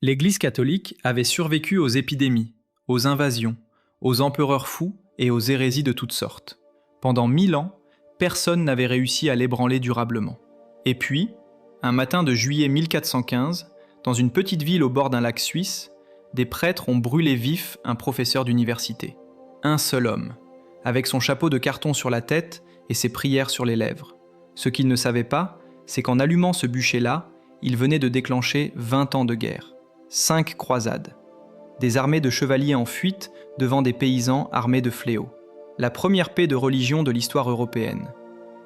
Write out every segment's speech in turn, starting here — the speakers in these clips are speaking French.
L'Église catholique avait survécu aux épidémies, aux invasions, aux empereurs fous et aux hérésies de toutes sortes. Pendant 1000 ans, personne n'avait réussi à l'ébranler durablement. Et puis, un matin de juillet 1415, dans une petite ville au bord d'un lac suisse, des prêtres ont brûlé vif un professeur d'université. Un seul homme, avec son chapeau de carton sur la tête et ses prières sur les lèvres. Ce qu'il ne savait pas, c'est qu'en allumant ce bûcher-là, il venait de déclencher 20 ans de guerre. 5 croisades. Des armées de chevaliers en fuite devant des paysans armés de fléaux. La première paix de religion de l'histoire européenne.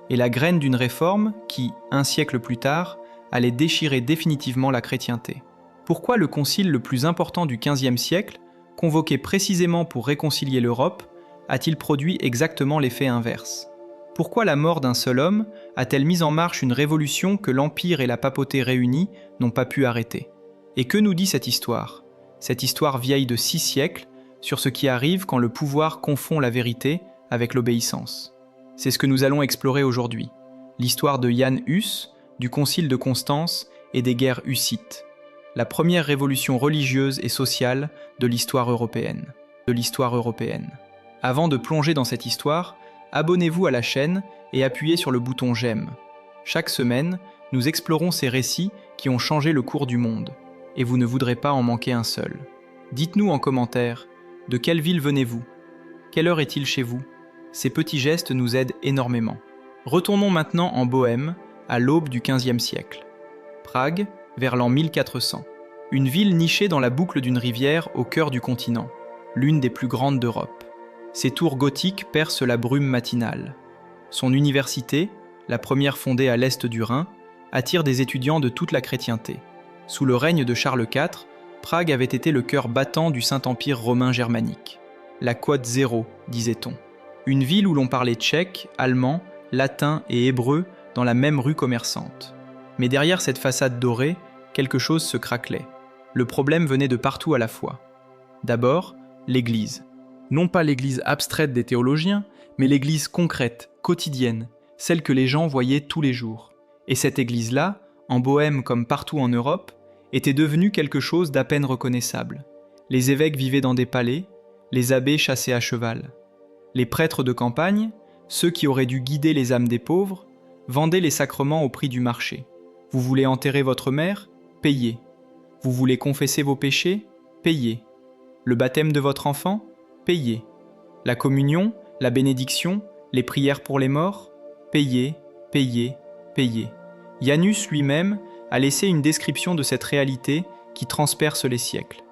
Et la graine d'une réforme qui, un siècle plus tard, allait déchirer définitivement la chrétienté. Pourquoi le concile le plus important du XVe siècle, convoqué précisément pour réconcilier l'Europe, a-t-il produit exactement l'effet inverse? Pourquoi la mort d'un seul homme a-t-elle mis en marche une révolution que l'Empire et la papauté réunis n'ont pas pu arrêter? Et que nous dit cette histoire? Cette histoire vieille de 6 siècles, sur ce qui arrive quand le pouvoir confond la vérité avec l'obéissance. C'est ce que nous allons explorer aujourd'hui. L'histoire de Jan Hus, du Concile de Constance et des guerres hussites. La première révolution religieuse et sociale de l'histoire européenne. Avant de plonger dans cette histoire, abonnez-vous à la chaîne et appuyez sur le bouton j'aime. Chaque semaine, nous explorons ces récits qui ont changé le cours du monde. Et vous ne voudrez pas en manquer un seul. Dites-nous en commentaire, de quelle ville venez-vous? Quelle heure est-il chez vous? Ces petits gestes nous aident énormément. Retournons maintenant en Bohême, à l'aube du XVe siècle. Prague, vers l'an 1400. Une ville nichée dans la boucle d'une rivière au cœur du continent, l'une des plus grandes d'Europe. Ses tours gothiques percent la brume matinale. Son université, la première fondée à l'est du Rhin, attire des étudiants de toute la chrétienté. Sous le règne de Charles IV, Prague avait été le cœur battant du Saint-Empire romain germanique. La Quod Zéro, disait-on. Une ville où l'on parlait tchèque, allemand, latin et hébreu dans la même rue commerçante. Mais derrière cette façade dorée, quelque chose se craquelait. Le problème venait de partout à la fois. D'abord, l'Église. Non pas l'Église abstraite des théologiens, mais l'Église concrète, quotidienne, celle que les gens voyaient tous les jours. Et cette Église-là, en Bohême comme partout en Europe, était devenue quelque chose d'à peine reconnaissable. Les évêques vivaient dans des palais, les abbés chassaient à cheval. Les prêtres de campagne, ceux qui auraient dû guider les âmes des pauvres, vendaient les sacrements au prix du marché. Vous voulez enterrer votre mère? Payez. Vous voulez confesser vos péchés? Payez. Le baptême de votre enfant? Payez. La communion, la bénédiction, les prières pour les morts? Payez, payez, payez. Jan Hus lui-même a laissé une description de cette réalité qui transperce les siècles.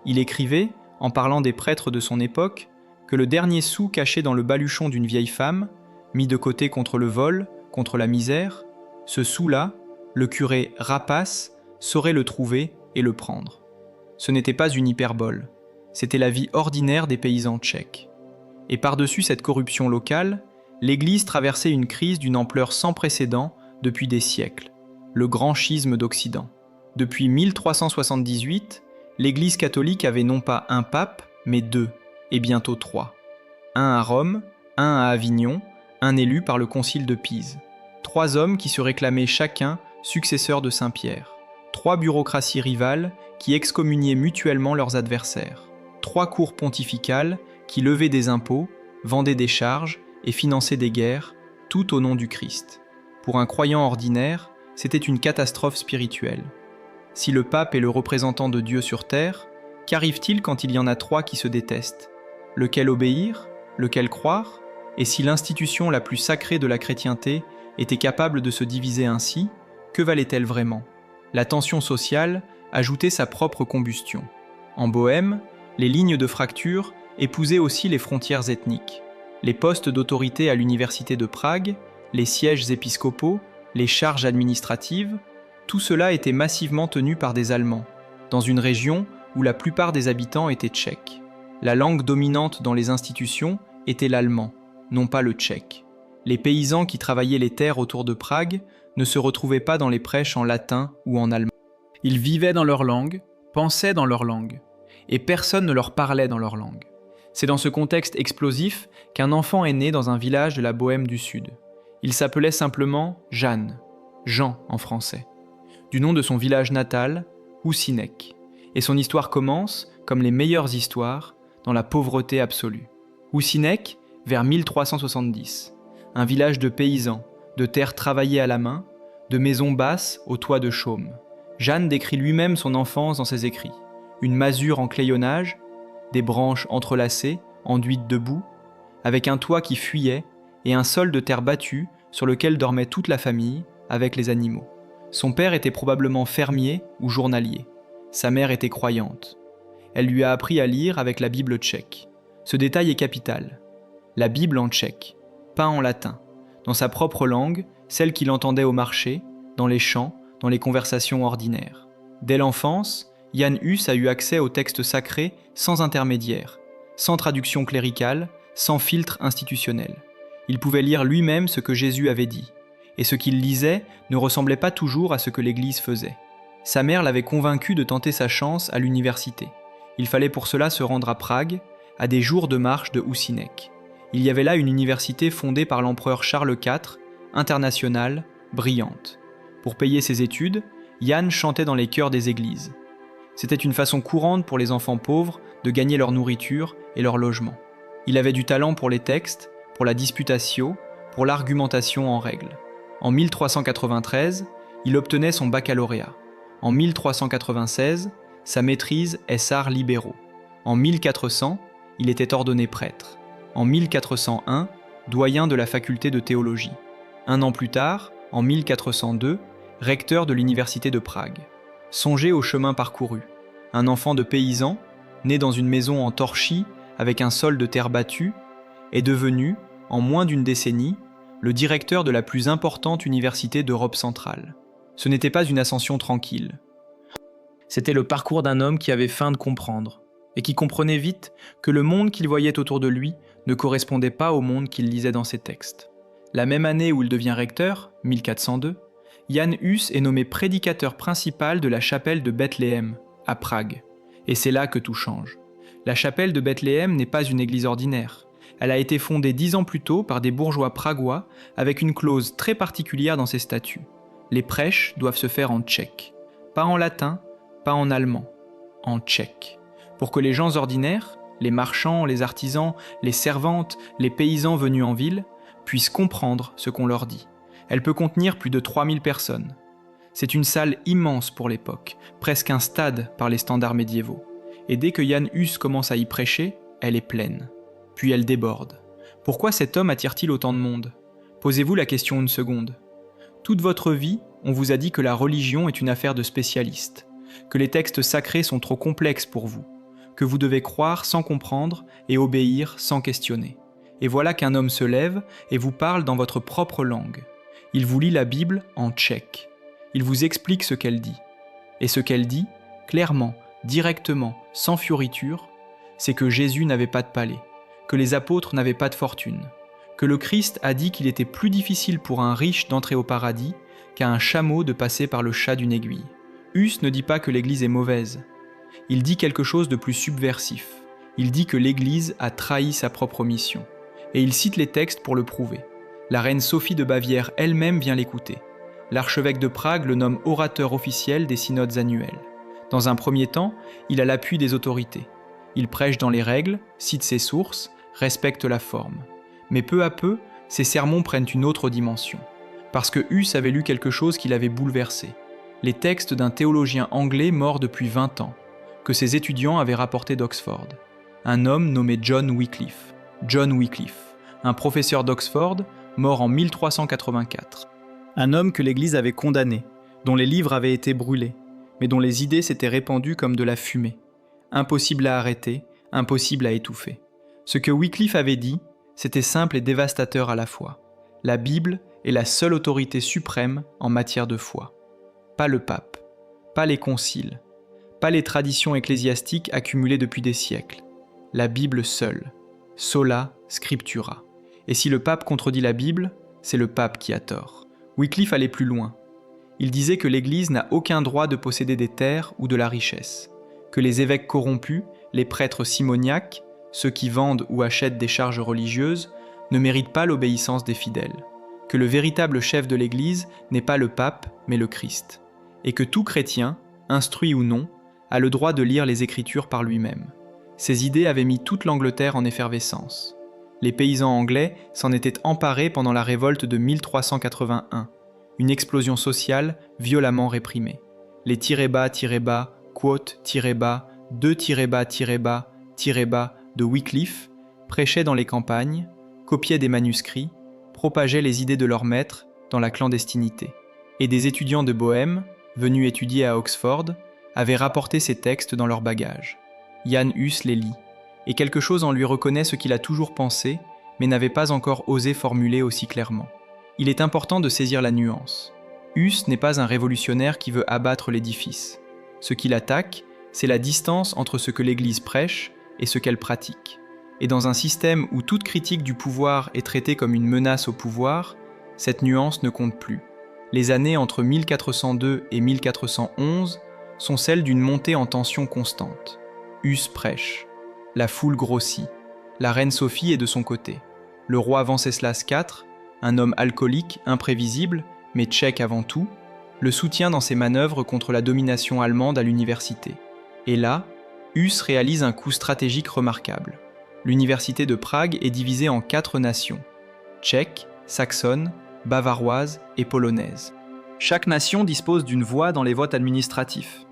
Il écrivait, en parlant des prêtres de son époque, que le dernier sou caché dans le baluchon d'une vieille femme, mis de côté contre le vol, contre la misère, ce sou-là, le curé rapace saurait le trouver et le prendre. Ce n'était pas une hyperbole, c'était la vie ordinaire des paysans tchèques. Et par-dessus cette corruption locale, l'Église traversait une crise d'une ampleur sans précédent depuis des siècles, le grand schisme d'Occident. Depuis 1378, l'Église catholique avait non pas un pape, mais 2, et bientôt 3. Un à Rome, un à Avignon, un élu par le concile de Pise. 3 hommes qui se réclamaient chacun successeurs de Saint-Pierre. 3 bureaucraties rivales qui excommuniaient mutuellement leurs adversaires. 3 cours pontificales qui levaient des impôts, vendaient des charges et finançaient des guerres, tout au nom du Christ. Pour un croyant ordinaire, c'était une catastrophe spirituelle. Si le pape est le représentant de Dieu sur terre, qu'arrive-t-il quand il y en a 3 qui se détestent? Lequel obéir? Lequel croire? Et si l'institution la plus sacrée de la chrétienté était capable de se diviser ainsi, que valait-elle vraiment? La tension sociale ajoutait sa propre combustion. En Bohême, les lignes de fracture épousaient aussi les frontières ethniques. Les postes d'autorité à l'université de Prague, les sièges épiscopaux, les charges administratives, tout cela était massivement tenu par des Allemands, dans une région où la plupart des habitants étaient tchèques. La langue dominante dans les institutions était l'allemand, non pas le tchèque. Les paysans qui travaillaient les terres autour de Prague ne se retrouvaient pas dans les prêches en latin ou en allemand. Ils vivaient dans leur langue, pensaient dans leur langue, et personne ne leur parlait dans leur langue. C'est dans ce contexte explosif qu'un enfant est né dans un village de la Bohême du Sud. Il s'appelait simplement Jeanne, Jean en français, du nom de son village natal, Housinek. Et son histoire commence, comme les meilleures histoires, dans la pauvreté absolue. Housinec, vers 1370. Un village de paysans, de terres travaillées à la main, de maisons basses aux toits de chaume. Jeanne décrit lui-même son enfance dans ses écrits. Une masure en clayonnage, des branches entrelacées, enduites de boue, avec un toit qui fuyait et un sol de terre battue sur lequel dormait toute la famille avec les animaux. Son père était probablement fermier ou journalier. Sa mère était croyante. Elle lui a appris à lire avec la Bible tchèque. Ce détail est capital. La Bible en tchèque, pas en latin, dans sa propre langue, celle qu'il entendait au marché, dans les champs, dans les conversations ordinaires. Dès l'enfance, Jan Hus a eu accès aux textes sacrés sans intermédiaire, sans traduction cléricale, sans filtre institutionnel. Il pouvait lire lui-même ce que Jésus avait dit, et ce qu'il lisait ne ressemblait pas toujours à ce que l'Église faisait. Sa mère l'avait convaincu de tenter sa chance à l'université. Il fallait pour cela se rendre à Prague, à des jours de marche de Housinec. Il y avait là une université fondée par l'empereur Charles IV, internationale, brillante. Pour payer ses études, Jan chantait dans les chœurs des églises. C'était une façon courante pour les enfants pauvres de gagner leur nourriture et leur logement. Il avait du talent pour les textes, pour la disputatio, pour l'argumentation en règle. En 1393, il obtenait son baccalauréat. En 1396, sa maîtrise ès arts libéraux. En 1400, il était ordonné prêtre. En 1401, doyen de la faculté de théologie. Un an plus tard, en 1402, recteur de l'université de Prague. Songez au chemin parcouru. Un enfant de paysan, né dans une maison en torchis avec un sol de terre battue, est devenu, en moins d'une décennie, le directeur de la plus importante université d'Europe centrale. Ce n'était pas une ascension tranquille. C'était le parcours d'un homme qui avait faim de comprendre, et qui comprenait vite que le monde qu'il voyait autour de lui ne correspondait pas au monde qu'il lisait dans ses textes. La même année où il devient recteur, 1402, Jan Hus est nommé prédicateur principal de la chapelle de Bethléem, à Prague. Et c'est là que tout change. La chapelle de Bethléem n'est pas une église ordinaire. Elle a été fondée 10 ans plus tôt par des bourgeois pragois avec une clause très particulière dans ses statuts. Les prêches doivent se faire en tchèque. Pas en latin, pas en allemand, en tchèque. Pour que les gens ordinaires, les marchands, les artisans, les servantes, les paysans venus en ville, puissent comprendre ce qu'on leur dit. Elle peut contenir plus de 3000 personnes. C'est une salle immense pour l'époque, presque un stade par les standards médiévaux. Et dès que Jan Hus commence à y prêcher, elle est pleine. Puis elle déborde. Pourquoi cet homme attire-t-il autant de monde ? Posez-vous la question une seconde. Toute votre vie, on vous a dit que la religion est une affaire de spécialistes, que les textes sacrés sont trop complexes pour vous, que vous devez croire sans comprendre et obéir sans questionner. Et voilà qu'un homme se lève et vous parle dans votre propre langue. Il vous lit la Bible en tchèque. Il vous explique ce qu'elle dit. Et ce qu'elle dit, clairement, directement, sans fioriture, c'est que Jésus n'avait pas de palais, que les apôtres n'avaient pas de fortune, que le Christ a dit qu'il était plus difficile pour un riche d'entrer au paradis qu'à un chameau de passer par le chat d'une aiguille. Hus ne dit pas que l'Église est mauvaise. Il dit quelque chose de plus subversif. Il dit que l'Église a trahi sa propre mission. Et il cite les textes pour le prouver. La reine Sophie de Bavière elle-même vient l'écouter. L'archevêque de Prague le nomme orateur officiel des synodes annuels. Dans un premier temps, il a l'appui des autorités. Il prêche dans les règles, cite ses sources, respecte la forme. Mais peu à peu, ses sermons prennent une autre dimension. Parce que Hus avait lu quelque chose qui l'avait bouleversé. Les textes d'un théologien anglais mort depuis 20 ans, que ses étudiants avaient rapportés d'Oxford. Un homme nommé John Wycliffe. John Wycliffe, un professeur d'Oxford, mort en 1384. Un homme que l'Église avait condamné, dont les livres avaient été brûlés, mais dont les idées s'étaient répandues comme de la fumée. Impossible à arrêter, impossible à étouffer. Ce que Wycliffe avait dit, c'était simple et dévastateur à la fois. La Bible est la seule autorité suprême en matière de foi. Pas le pape, pas les conciles, pas les traditions ecclésiastiques accumulées depuis des siècles. La Bible seule, sola scriptura. Et si le pape contredit la Bible, c'est le pape qui a tort. Wycliffe allait plus loin. Il disait que l'Église n'a aucun droit de posséder des terres ou de la richesse, que les évêques corrompus, les prêtres simoniaques, ceux qui vendent ou achètent des charges religieuses, ne méritent pas l'obéissance des fidèles, que le véritable chef de l'Église n'est pas le pape, mais le Christ, et que tout chrétien, instruit ou non, a le droit de lire les Écritures par lui-même. Ces idées avaient mis toute l'Angleterre en effervescence. Les paysans anglais s'en étaient emparés pendant la révolte de 1381, une explosion sociale violemment réprimée. Les tirez-bas, quote, tirez-bas, deux tirez-bas de Wycliffe prêchaient dans les campagnes, copiaient des manuscrits, propageaient les idées de leurs maîtres dans la clandestinité. Et des étudiants de Bohême, venus étudier à Oxford, avaient rapporté ces textes dans leur bagage. Jan Hus les lit, et quelque chose en lui reconnaît ce qu'il a toujours pensé, mais n'avait pas encore osé formuler aussi clairement. Il est important de saisir la nuance. Hus n'est pas un révolutionnaire qui veut abattre l'édifice. Ce qu'il attaque, c'est la distance entre ce que l'Église prêche et ce qu'elle pratique. Et dans un système où toute critique du pouvoir est traitée comme une menace au pouvoir, cette nuance ne compte plus. Les années entre 1402 et 1411 sont celles d'une montée en tension constante. Hus prêche. La foule grossit. La reine Sophie est de son côté. Le roi Venceslas IV, un homme alcoolique, imprévisible, mais tchèque avant tout, le soutient dans ses manœuvres contre la domination allemande à l'université. Et là, Hus réalise un coup stratégique remarquable. L'université de Prague est divisée en 4 nations, tchèque, saxonne, bavaroise et polonaise. Chaque nation dispose d'une voix dans les votes administratifs.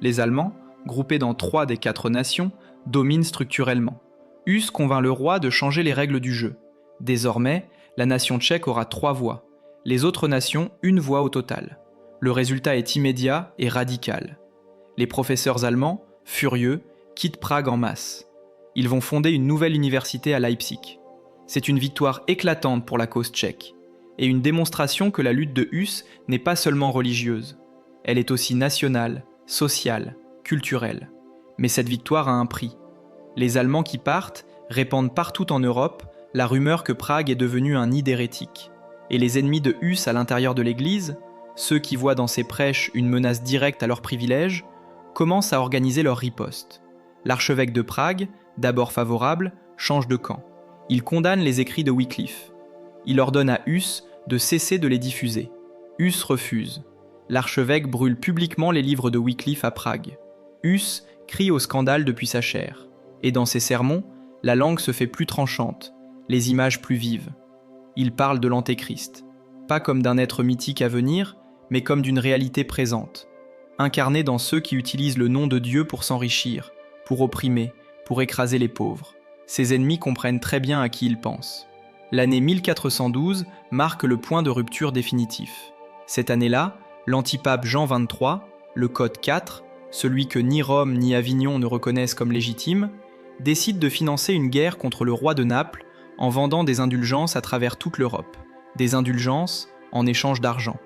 Les Allemands, groupés dans 3 des 4 nations, dominent structurellement. Hus convainc le roi de changer les règles du jeu. Désormais, la nation tchèque aura 3 voix, les autres nations 1 voix au total. Le résultat est immédiat et radical. Les professeurs allemands, furieux, quittent Prague en masse. Ils vont fonder une nouvelle université à Leipzig. C'est une victoire éclatante pour la cause tchèque, et une démonstration que la lutte de Hus n'est pas seulement religieuse. Elle est aussi nationale, sociale, culturelle. Mais cette victoire a un prix. Les Allemands qui partent répandent partout en Europe la rumeur que Prague est devenue un nid d'hérétiques. Et les ennemis de Hus à l'intérieur de l'Église, ceux qui voient dans ses prêches une menace directe à leurs privilèges, commencent à organiser leur riposte. L'archevêque de Prague, d'abord favorable, change de camp. Il condamne les écrits de Wycliffe. Il ordonne à Hus de cesser de les diffuser. Hus refuse. L'archevêque brûle publiquement les livres de Wycliffe à Prague. Hus crie au scandale depuis sa chair. Et dans ses sermons, la langue se fait plus tranchante, les images plus vives. Il parle de l'Antéchrist, pas comme d'un être mythique à venir, mais comme d'une réalité présente, incarnée dans ceux qui utilisent le nom de Dieu pour s'enrichir, pour opprimer, pour écraser les pauvres. Ses ennemis comprennent très bien à qui il pense. L'année 1412 marque le point de rupture définitif. Cette année-là, l'antipape Jean XXIII, le Code IV, celui que ni Rome ni Avignon ne reconnaissent comme légitime, décide de financer une guerre contre le roi de Naples en vendant des indulgences à travers toute l'Europe. Des indulgences en échange d'argent.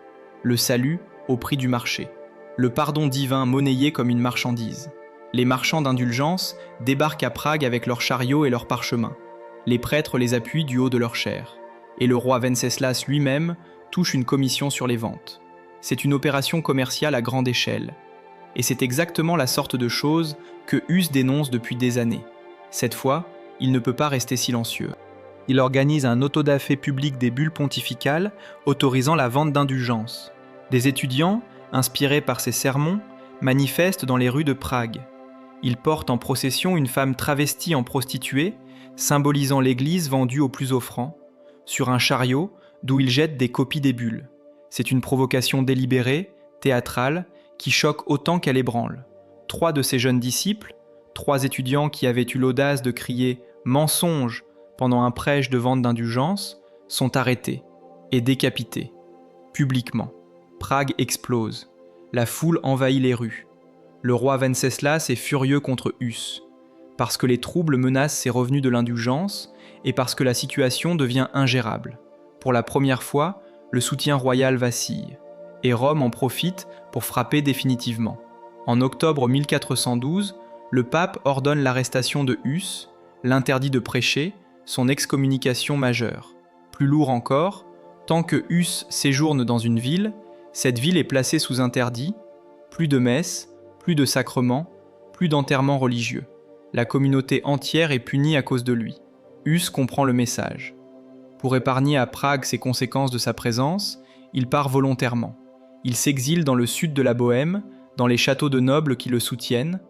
Le salut au prix du marché. Le pardon divin monnayé comme une marchandise. Les marchands d'indulgences débarquent à Prague avec leurs chariots et leurs parchemins. Les prêtres les appuient du haut de leur chair. Et le roi Venceslas lui-même touche une commission sur les ventes. C'est une opération commerciale à grande échelle. Et c'est exactement la sorte de choses que Hus dénonce depuis des années. Cette fois, il ne peut pas rester silencieux. Il organise un autodafé public des bulles pontificales autorisant la vente d'indulgences. Des étudiants, inspirés par ses sermons, manifestent dans les rues de Prague. Ils portent en procession une femme travestie en prostituée, symbolisant l'Église vendue au plus offrant, sur un chariot d'où ils jettent des copies des bulles. C'est une provocation délibérée, théâtrale, qui choque autant qu'elle ébranle. 3 de ses jeunes disciples, 3 étudiants qui avaient eu l'audace de crier « mensonge » pendant un prêche de vente d'indulgence, sont arrêtés et décapités, publiquement. Prague explose. La foule envahit les rues. Le roi Venceslas est furieux contre Hus, parce que les troubles menacent ses revenus de l'indulgence et parce que la situation devient ingérable. Pour la première fois, le soutien royal vacille, et Rome en profite pour frapper définitivement. En octobre 1412, le pape ordonne l'arrestation de Hus, l'interdit de prêcher, son excommunication majeure. Plus lourd encore, tant que Hus séjourne dans une ville, cette ville est placée sous interdit, plus de messes, plus de sacrements, plus d'enterrements religieux. La communauté entière est punie à cause de lui. Hus comprend le message. Pour épargner à Prague ces conséquences de sa présence, il part volontairement. Il s'exile dans le sud de la Bohême, dans les châteaux de nobles qui le soutiennent,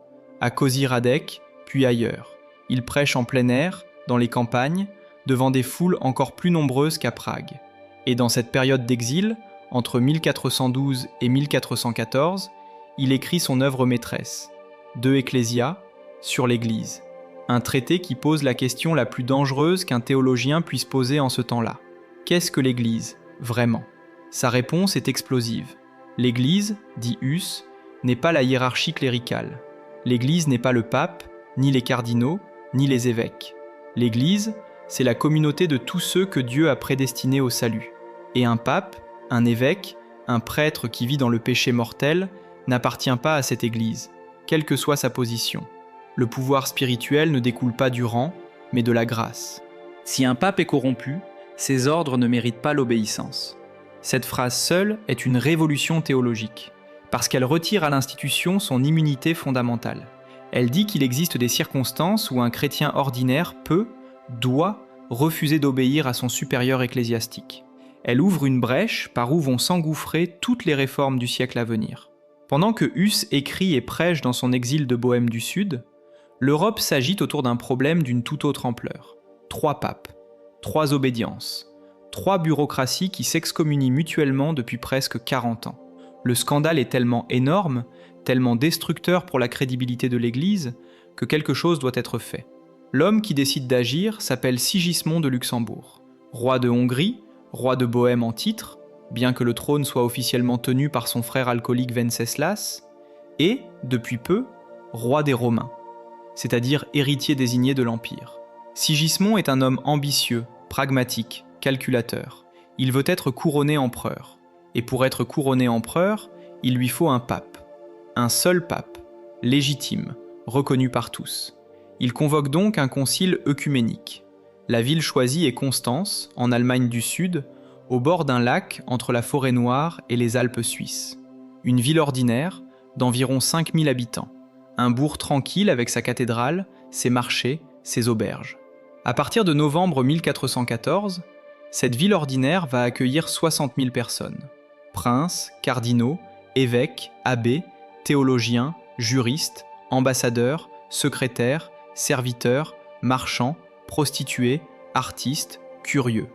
à Koziradek, puis ailleurs. Il prêche en plein air, dans les campagnes, devant des foules encore plus nombreuses qu'à Prague. Et dans cette période d'exil, entre 1412 et 1414, il écrit son œuvre maîtresse, De Ecclesia, sur l'Église, un traité qui pose la question la plus dangereuse qu'un théologien puisse poser en ce temps-là. Qu'est-ce que l'Église, vraiment ? Sa réponse est explosive. L'Église, dit Huss, n'est pas la hiérarchie cléricale. L'Église n'est pas le pape, ni les cardinaux, ni les évêques. L'Église, c'est la communauté de tous ceux que Dieu a prédestinés au salut. Et un pape, un évêque, un prêtre qui vit dans le péché mortel n'appartient pas à cette Église, quelle que soit sa position. Le pouvoir spirituel ne découle pas du rang, mais de la grâce. Si un pape est corrompu, ses ordres ne méritent pas l'obéissance. Cette phrase seule est une révolution théologique, parce qu'elle retire à l'institution son immunité fondamentale. Elle dit qu'il existe des circonstances où un chrétien ordinaire peut, doit, refuser d'obéir à son supérieur ecclésiastique. Elle ouvre une brèche par où vont s'engouffrer toutes les réformes du siècle à venir. Pendant que Huss écrit et prêche dans son exil de Bohême du Sud, l'Europe s'agite autour d'un problème d'une toute autre ampleur. 3 papes, 3 obédiences, 3 bureaucraties qui s'excommunient mutuellement depuis presque 40 ans. Le scandale est tellement énorme, tellement destructeur pour la crédibilité de l'Église, que quelque chose doit être fait. L'homme qui décide d'agir s'appelle Sigismond de Luxembourg, roi de Hongrie, roi de Bohême en titre, bien que le trône soit officiellement tenu par son frère alcoolique Venceslas, et, depuis peu, roi des Romains, c'est-à-dire héritier désigné de l'Empire. Sigismond est un homme ambitieux, pragmatique, calculateur. Il veut être couronné empereur. Et pour être couronné empereur, il lui faut un pape. Un seul pape, légitime, reconnu par tous. Il convoque donc un concile œcuménique. La ville choisie est Constance, en Allemagne du Sud, au bord d'un lac entre la Forêt-Noire et les Alpes suisses. Une ville ordinaire, d'environ 5000 habitants. Un bourg tranquille avec sa cathédrale, ses marchés, ses auberges. À partir de novembre 1414, cette ville ordinaire va accueillir 60 000 personnes. Princes, cardinaux, évêques, abbés, théologiens, juristes, ambassadeurs, secrétaires, serviteurs, marchands, prostituées, artistes, curieux.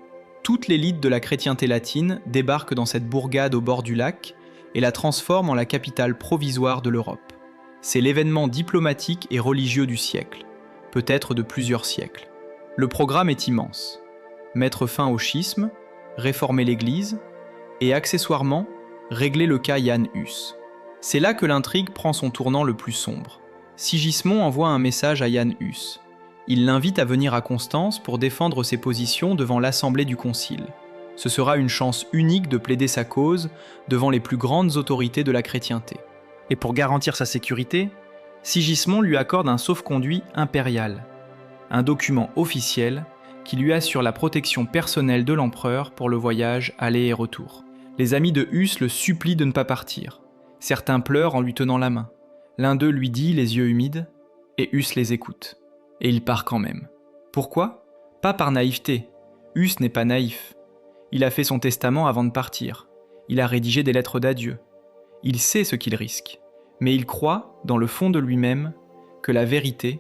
Toute l'élite de la chrétienté latine débarque dans cette bourgade au bord du lac et la transforme en la capitale provisoire de l'Europe. C'est l'événement diplomatique et religieux du siècle, peut-être de plusieurs siècles. Le programme est immense. Mettre fin au schisme, réformer l'Église et accessoirement régler le cas Jan Hus. C'est là que l'intrigue prend son tournant le plus sombre. Sigismond envoie un message à Jan Hus. Il l'invite à venir à Constance pour défendre ses positions devant l'assemblée du concile. Ce sera une chance unique de plaider sa cause devant les plus grandes autorités de la chrétienté. Et pour garantir sa sécurité, Sigismond lui accorde un sauf-conduit impérial, un document officiel qui lui assure la protection personnelle de l'empereur pour le voyage aller et retour. Les amis de Huss le supplient de ne pas partir. Certains pleurent en lui tenant la main. L'un d'eux lui dit, les yeux humides, et Huss les écoute. Et il part quand même. Pourquoi ? Pas par naïveté. Huss n'est pas naïf. Il a fait son testament avant de partir. Il a rédigé des lettres d'adieu. Il sait ce qu'il risque. Mais il croit, dans le fond de lui-même, que la vérité,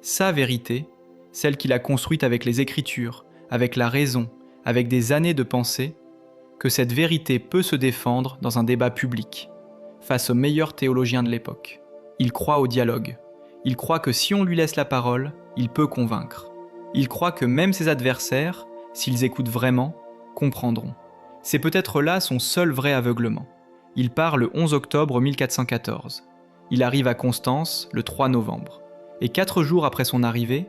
sa vérité, celle qu'il a construite avec les Écritures, avec la raison, avec des années de pensée, que cette vérité peut se défendre dans un débat public, face aux meilleurs théologiens de l'époque. Il croit au dialogue. Il croit que si on lui laisse la parole, il peut convaincre. Il croit que même ses adversaires, s'ils écoutent vraiment, comprendront. C'est peut-être là son seul vrai aveuglement. Il part le 11 octobre 1414. Il arrive à Constance le 3 novembre. Et 4 jours après son arrivée,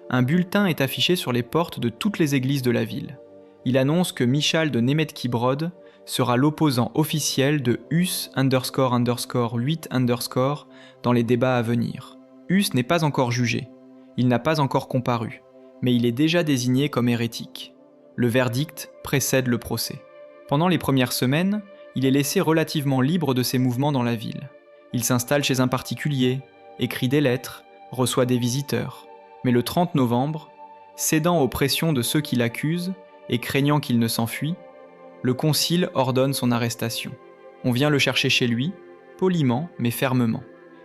un bulletin est affiché sur les portes de toutes les églises de la ville. Il annonce que Michal de Nemetki-Brod sera l'opposant officiel de Huss __8_ dans les débats à venir. Huss n'est pas encore jugé, il n'a pas encore comparu, mais il est déjà désigné comme hérétique. Le verdict précède le procès. Pendant les premières semaines, il est laissé relativement libre de ses mouvements dans la ville. Il s'installe chez un particulier, écrit des lettres, reçoit des visiteurs. Mais le 30 novembre, cédant aux pressions de ceux qui l'accusent et craignant qu'il ne s'enfuit, le concile ordonne son arrestation. On vient le chercher chez lui, poliment mais fermement.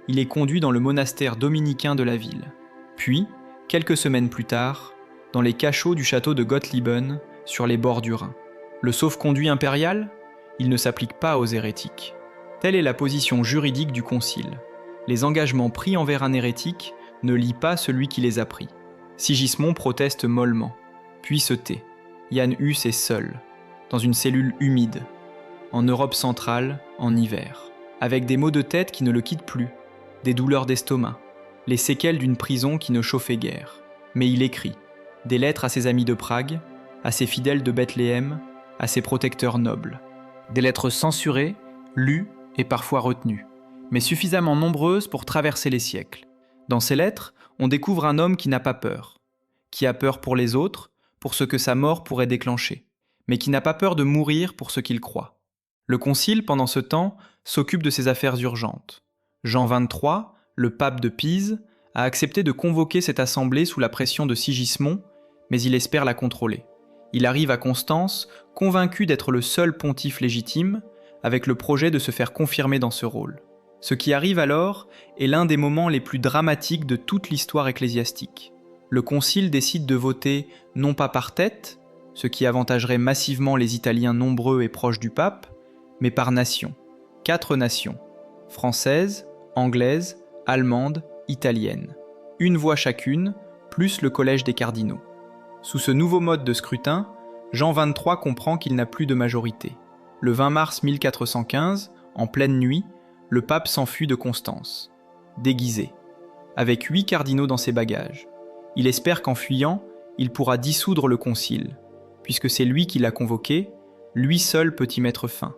Il est conduit dans le monastère dominicain de la ville. Puis, quelques semaines plus tard, dans les cachots du château de Gottlieben, sur les bords du Rhin. Le sauf-conduit impérial? Il ne s'applique pas aux hérétiques. Telle est la position juridique du Concile. Les engagements pris envers un hérétique ne lient pas celui qui les a pris. Sigismond proteste mollement, puis se tait. Jan Hus est seul, dans une cellule humide, en Europe centrale, en hiver, avec des maux de tête qui ne le quittent plus, des douleurs d'estomac, les séquelles d'une prison qui ne chauffait guère. Mais il écrit des lettres à ses amis de Prague, à ses fidèles de Bethléem, à ses protecteurs nobles. Des lettres censurées, lues et parfois retenues, mais suffisamment nombreuses pour traverser les siècles. Dans ces lettres, on découvre un homme qui n'a pas peur, qui a peur pour les autres, pour ce que sa mort pourrait déclencher, mais qui n'a pas peur de mourir pour ce qu'il croit. Le Concile, pendant ce temps, s'occupe de ses affaires urgentes. Jean XXIII, le pape de Pise, a accepté de convoquer cette assemblée sous la pression de Sigismond, mais il espère la contrôler. Il arrive à Constance, convaincu d'être le seul pontife légitime, avec le projet de se faire confirmer dans ce rôle. Ce qui arrive alors est l'un des moments les plus dramatiques de toute l'histoire ecclésiastique. Le Concile décide de voter non pas par tête, ce qui avantagerait massivement les Italiens nombreux et proches du pape, mais par nation. 4 nations, française, anglaise, allemande, italienne. Une voix chacune, plus le collège des cardinaux. Sous ce nouveau mode de scrutin, Jean XXIII comprend qu'il n'a plus de majorité. Le 20 mars 1415, en pleine nuit, le pape s'enfuit de Constance, déguisé, avec 8 cardinaux dans ses bagages. Il espère qu'en fuyant, il pourra dissoudre le concile, puisque c'est lui qui l'a convoqué, lui seul peut y mettre fin.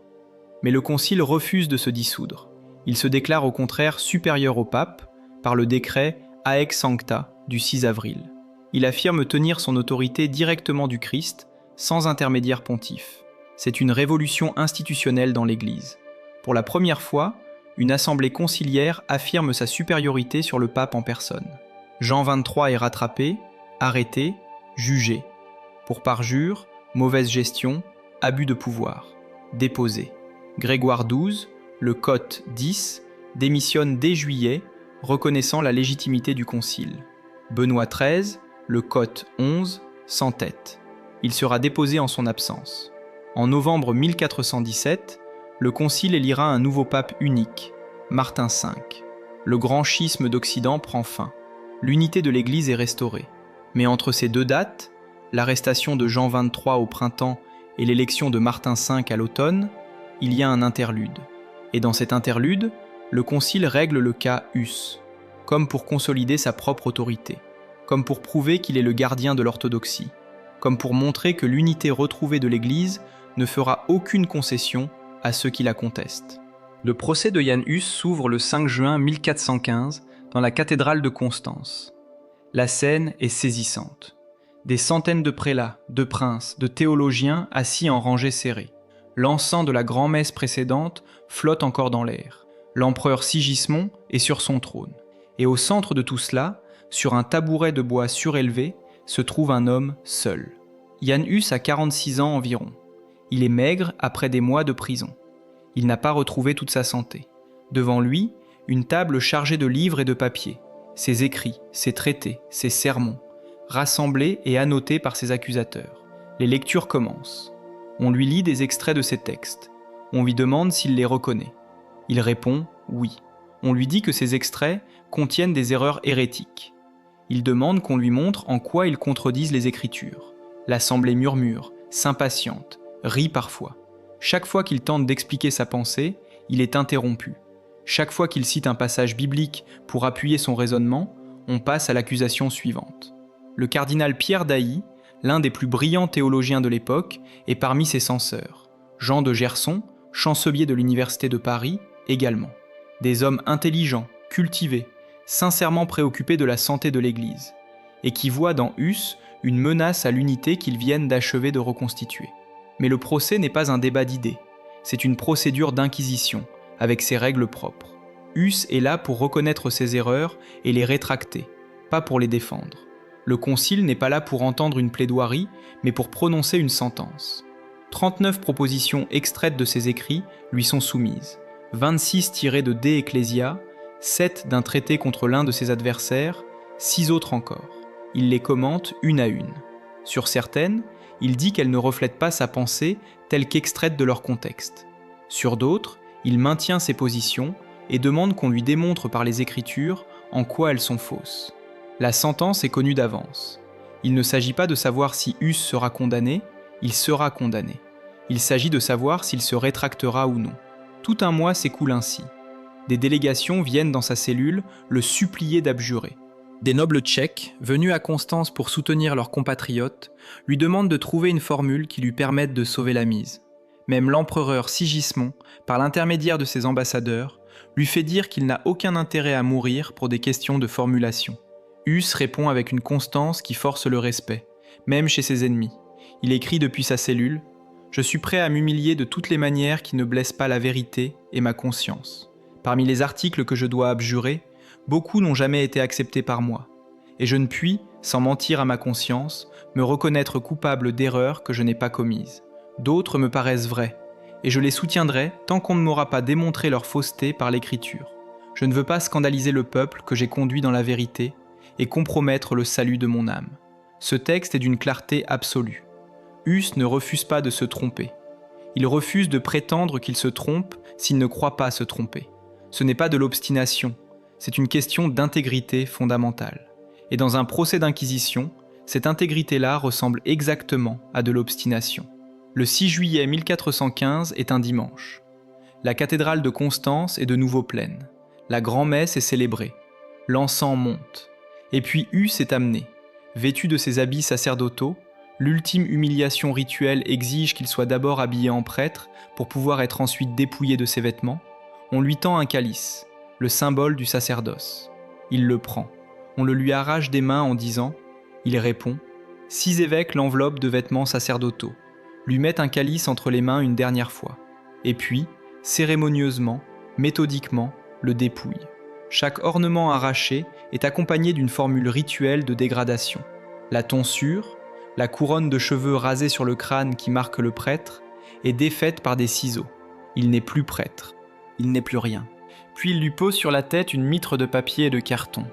Mais le concile refuse de se dissoudre. Il se déclare au contraire supérieur au pape par le décret Haec Sancta du 6 avril. Il affirme tenir son autorité directement du Christ, sans intermédiaire pontife. C'est une révolution institutionnelle dans l'Église. Pour la première fois, une assemblée conciliaire affirme sa supériorité sur le pape en personne. Jean XXIII est rattrapé, arrêté, jugé. Pour parjure, mauvaise gestion, abus de pouvoir. Déposé. Grégoire XII, le Cote X, démissionne dès juillet, reconnaissant la légitimité du concile. Benoît XIII, le Cote XI, s'entête. Il sera déposé en son absence. En novembre 1417, le concile élira un nouveau pape unique, Martin V. Le grand schisme d'Occident prend fin. L'unité de l'Église est restaurée. Mais entre ces deux dates, l'arrestation de Jean XXIII au printemps et l'élection de Martin V à l'automne, il y a un interlude. Et dans cet interlude, le concile règle le cas Hus, comme pour consolider sa propre autorité, comme pour prouver qu'il est le gardien de l'orthodoxie, comme pour montrer que l'unité retrouvée de l'Église ne fera aucune concession à ceux qui la contestent. Le procès de Jan Hus s'ouvre le 5 juin 1415 dans la cathédrale de Constance. La scène est saisissante. Des centaines de prélats, de princes, de théologiens assis en rangées serrées. L'encens de la grand-messe précédente flotte encore dans l'air. L'empereur Sigismond est sur son trône. Et au centre de tout cela, sur un tabouret de bois surélevé, se trouve un homme seul. Jan Hus a 46 ans environ. Il est maigre après des mois de prison. Il n'a pas retrouvé toute sa santé. Devant lui, une table chargée de livres et de papiers, ses écrits, ses traités, ses sermons, rassemblés et annotés par ses accusateurs. Les lectures commencent. On lui lit des extraits de ses textes. On lui demande s'il les reconnaît. Il répond « oui ». On lui dit que ces extraits contiennent des erreurs hérétiques. Il demande qu'on lui montre en quoi ils contredisent les Écritures. L'assemblée murmure, s'impatiente, rit parfois. Chaque fois qu'il tente d'expliquer sa pensée, il est interrompu. Chaque fois qu'il cite un passage biblique pour appuyer son raisonnement, on passe à l'accusation suivante. Le cardinal Pierre d'Ailly, l'un des plus brillants théologiens de l'époque, est parmi ses censeurs. Jean de Gerson, chancelier de l'Université de Paris, également. Des hommes intelligents, cultivés, sincèrement préoccupés de la santé de l'Église, et qui voient dans Hus une menace à l'unité qu'ils viennent d'achever de reconstituer. Mais le procès n'est pas un débat d'idées, c'est une procédure d'inquisition, avec ses règles propres. Hus est là pour reconnaître ses erreurs et les rétracter, pas pour les défendre. Le concile n'est pas là pour entendre une plaidoirie, mais pour prononcer une sentence. 39 propositions extraites de ses écrits lui sont soumises. 26 tirés de De Ecclesia, 7 d'un traité contre l'un de ses adversaires, 6 autres encore. Il les commente une à une. Sur certaines, il dit qu'elles ne reflètent pas sa pensée telle qu'extraite de leur contexte. Sur d'autres, il maintient ses positions et demande qu'on lui démontre par les Écritures en quoi elles sont fausses. La sentence est connue d'avance. Il ne s'agit pas de savoir si Huss sera condamné, il sera condamné. Il s'agit de savoir s'il se rétractera ou non. Tout un mois s'écoule ainsi. Des délégations viennent dans sa cellule le supplier d'abjurer. Des nobles tchèques, venus à Constance pour soutenir leurs compatriotes, lui demandent de trouver une formule qui lui permette de sauver la mise. Même l'empereur Sigismond, par l'intermédiaire de ses ambassadeurs, lui fait dire qu'il n'a aucun intérêt à mourir pour des questions de formulation. Huss répond avec une constance qui force le respect, même chez ses ennemis. Il écrit depuis sa cellule « Je suis prêt à m'humilier de toutes les manières qui ne blessent pas la vérité et ma conscience. Parmi les articles que je dois abjurer, beaucoup n'ont jamais été acceptés par moi, et je ne puis, sans mentir à ma conscience, me reconnaître coupable d'erreurs que je n'ai pas commises. D'autres me paraissent vraies, et je les soutiendrai tant qu'on ne m'aura pas démontré leur fausseté par l'écriture. Je ne veux pas scandaliser le peuple que j'ai conduit dans la vérité et compromettre le salut de mon âme. Ce texte est d'une clarté absolue. Huss ne refuse pas de se tromper. Il refuse de prétendre qu'il se trompe s'il ne croit pas se tromper. Ce n'est pas de l'obstination, c'est une question d'intégrité fondamentale. Et dans un procès d'inquisition, cette intégrité-là ressemble exactement à de l'obstination. Le 6 juillet 1415 est un dimanche. La cathédrale de Constance est de nouveau pleine. La grand-messe est célébrée. L'encens monte. Et puis Huss est amené. Vêtu de ses habits sacerdotaux, l'ultime humiliation rituelle exige qu'il soit d'abord habillé en prêtre pour pouvoir être ensuite dépouillé de ses vêtements. On lui tend un calice, le symbole du sacerdoce. Il le prend. On le lui arrache des mains en disant « Il répond ». 6 évêques l'enveloppent de vêtements sacerdotaux, lui mettent un calice entre les mains une dernière fois, et puis, cérémonieusement, méthodiquement, le dépouillent. Chaque ornement arraché est accompagné d'une formule rituelle de dégradation. La tonsure, la couronne de cheveux rasée sur le crâne qui marque le prêtre, est défaite par des ciseaux. Il n'est plus prêtre. Il n'est plus rien. Puis il lui pose sur la tête une mitre de papier et de carton,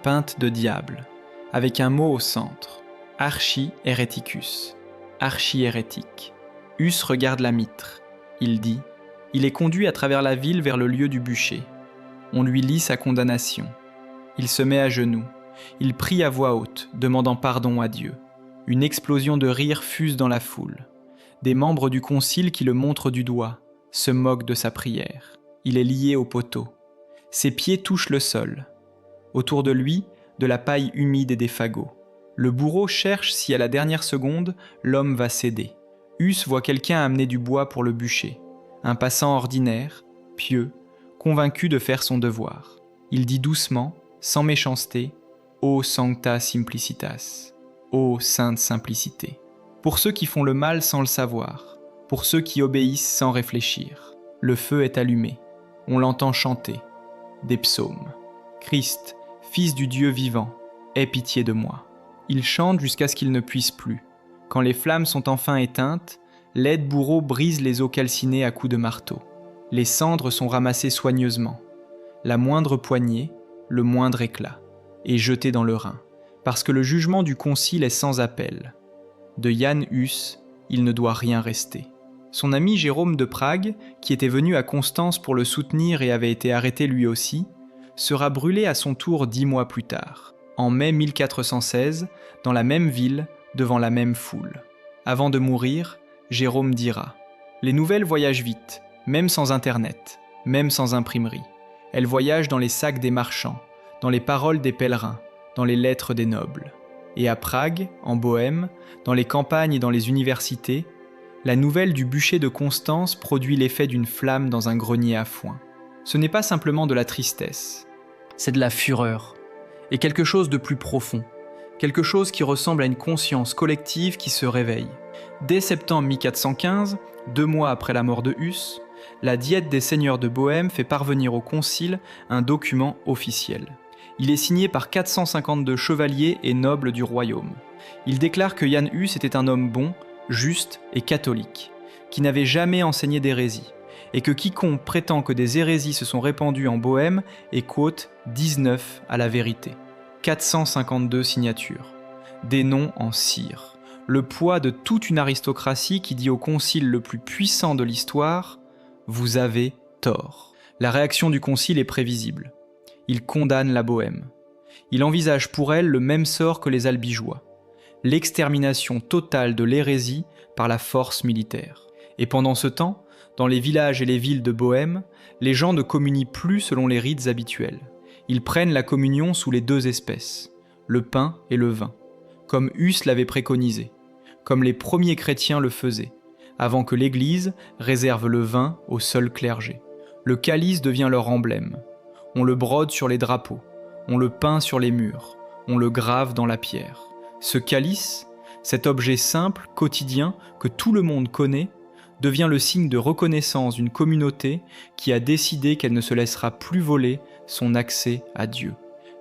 peinte de diable, avec un mot au centre, Archi-Hereticus, archi-hérétique. Huss regarde la mitre. Il dit « Il est conduit à travers la ville vers le lieu du bûcher. On lui lit sa condamnation. Il se met à genoux. Il prie à voix haute, demandant pardon à Dieu. Une explosion de rire fuse dans la foule. Des membres du concile qui le montrent du doigt se moquent de sa prière. Il est lié au poteau. Ses pieds touchent le sol. Autour de lui, de la paille humide et des fagots. Le bourreau cherche si à la dernière seconde, l'homme va céder. Huss voit quelqu'un amener du bois pour le bûcher. Un passant ordinaire, pieux, convaincu de faire son devoir. Il dit doucement, sans méchanceté, « Ô sancta simplicitas » ;« Ô sainte simplicité » pour ceux qui font le mal sans le savoir, pour ceux qui obéissent sans réfléchir. Le feu est allumé. On l'entend chanter. Des psaumes. « Christ, Fils du Dieu vivant, aie pitié de moi ». Il chante jusqu'à ce qu'il ne puisse plus. Quand les flammes sont enfin éteintes, l'aide bourreau brise les os calcinés à coups de marteau. Les cendres sont ramassées soigneusement. La moindre poignée, le moindre éclat, est jeté dans le Rhin, parce que le jugement du concile est sans appel. De Jan Hus, il ne doit rien rester. Son ami Jérôme de Prague, qui était venu à Constance pour le soutenir et avait été arrêté lui aussi, sera brûlé à son tour 10 mois plus tard, en mai 1416, dans la même ville, devant la même foule. Avant de mourir, Jérôme dira « Les nouvelles voyagent vite, même sans Internet, même sans imprimerie. Elles voyagent dans les sacs des marchands, dans les paroles des pèlerins, dans les lettres des nobles. Et à Prague, en Bohême, dans les campagnes et dans les universités, la nouvelle du bûcher de Constance produit l'effet d'une flamme dans un grenier à foin. Ce n'est pas simplement de la tristesse, c'est de la fureur, et quelque chose de plus profond, quelque chose qui ressemble à une conscience collective qui se réveille. Dès septembre 1415, 2 mois après la mort de Huss, la Diète des seigneurs de Bohême fait parvenir au concile un document officiel. Il est signé par 452 chevaliers et nobles du royaume. Il déclare que Jan Hus était un homme bon, juste et catholique, qui n'avait jamais enseigné d'hérésie, et que quiconque prétend que des hérésies se sont répandues en Bohême est quote 19 à la vérité. 452 signatures. Des noms en cire. Le poids de toute une aristocratie qui dit au concile le plus puissant de l'histoire « Vous avez tort ». La réaction du concile est prévisible. Il condamne la Bohême. Il envisage pour elle le même sort que les Albigeois, l'extermination totale de l'hérésie par la force militaire. Et pendant ce temps, dans les villages et les villes de Bohême, les gens ne communient plus selon les rites habituels. Ils prennent la communion sous les deux espèces, le pain et le vin, comme Huss l'avait préconisé, comme les premiers chrétiens le faisaient, avant que l'Église réserve le vin au seul clergé. Le calice devient leur emblème. On le brode sur les drapeaux, on le peint sur les murs, on le grave dans la pierre. Ce calice, cet objet simple, quotidien, que tout le monde connaît, devient le signe de reconnaissance d'une communauté qui a décidé qu'elle ne se laissera plus voler son accès à Dieu.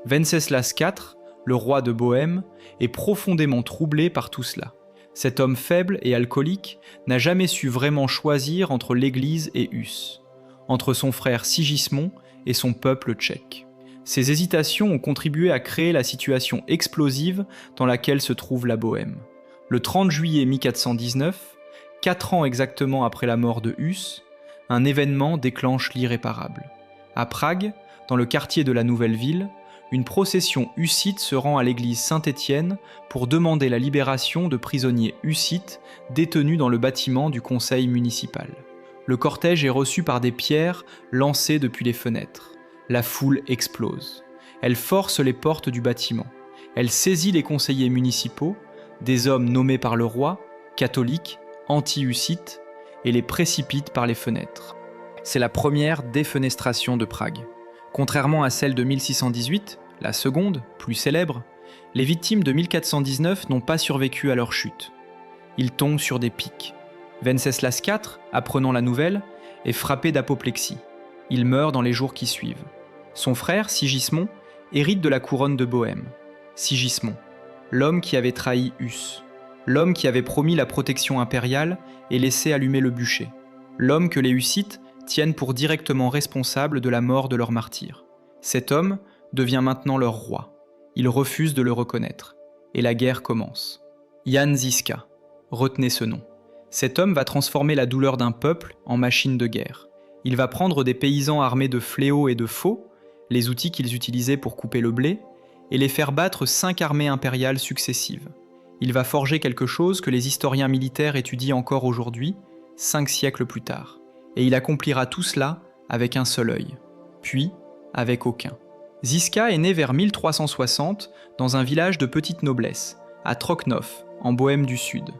Venceslas IV, le roi de Bohême, est profondément troublé par tout cela. Cet homme faible et alcoolique n'a jamais su vraiment choisir entre l'Église et Huss, entre son frère Sigismond et son peuple tchèque. Ces hésitations ont contribué à créer la situation explosive dans laquelle se trouve la Bohême. Le 30 juillet 1419, 4 ans exactement après la mort de Huss, un événement déclenche l'irréparable. À Prague, dans le quartier de la nouvelle ville, une procession hussite se rend à l'église Saint-Étienne pour demander la libération de prisonniers hussites détenus dans le bâtiment du conseil municipal. Le cortège est reçu par des pierres lancées depuis les fenêtres. La foule explose. Elle force les portes du bâtiment. Elle saisit les conseillers municipaux, des hommes nommés par le roi, catholiques, anti-hussites, et les précipite par les fenêtres. C'est la première défenestration de Prague. Contrairement à celle de 1618, la seconde, plus célèbre, les victimes de 1419 n'ont pas survécu à leur chute. Ils tombent sur des pics. Venceslas IV, apprenant la nouvelle, est frappé d'apoplexie. Il meurt dans les jours qui suivent. Son frère, Sigismond, hérite de la couronne de Bohême. Sigismond, l'homme qui avait trahi Huss, l'homme qui avait promis la protection impériale et laissé allumer le bûcher, l'homme que les Hussites tiennent pour directement responsable de la mort de leur martyr. Cet homme devient maintenant leur roi. Ils refusent de le reconnaître. Et la guerre commence. Jan Žižka, retenez ce nom. Cet homme va transformer la douleur d'un peuple en machine de guerre. Il va prendre des paysans armés de fléaux et de faux, les outils qu'ils utilisaient pour couper le blé, et les faire battre 5 armées impériales successives. Il va forger quelque chose que les historiens militaires étudient encore aujourd'hui, 5 siècles plus tard. Et il accomplira tout cela avec un seul œil, puis avec aucun. Žižka est né vers 1360 dans un village de petite noblesse, à Troknov, en Bohême du Sud.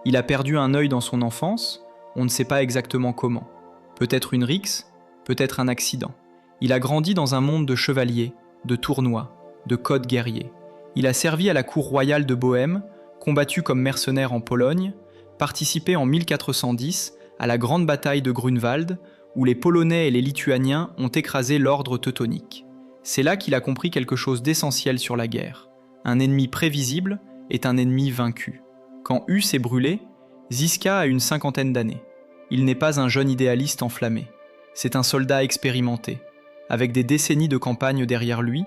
Il a perdu un œil dans son enfance, on ne sait pas exactement comment. Peut-être une rixe, peut-être un accident. Il a grandi dans un monde de chevaliers, de tournois, de codes guerriers. Il a servi à la cour royale de Bohême, combattu comme mercenaire en Pologne, participé en 1410 à la grande bataille de Grunwald, où les Polonais et les Lituaniens ont écrasé l'ordre teutonique. C'est là qu'il a compris quelque chose d'essentiel sur la guerre. Un ennemi prévisible est un ennemi vaincu. Quand Huss est brûlé, Žižka a une 50aine d'années. Il n'est pas un jeune idéaliste enflammé. C'est un soldat expérimenté, avec des décennies de campagne derrière lui,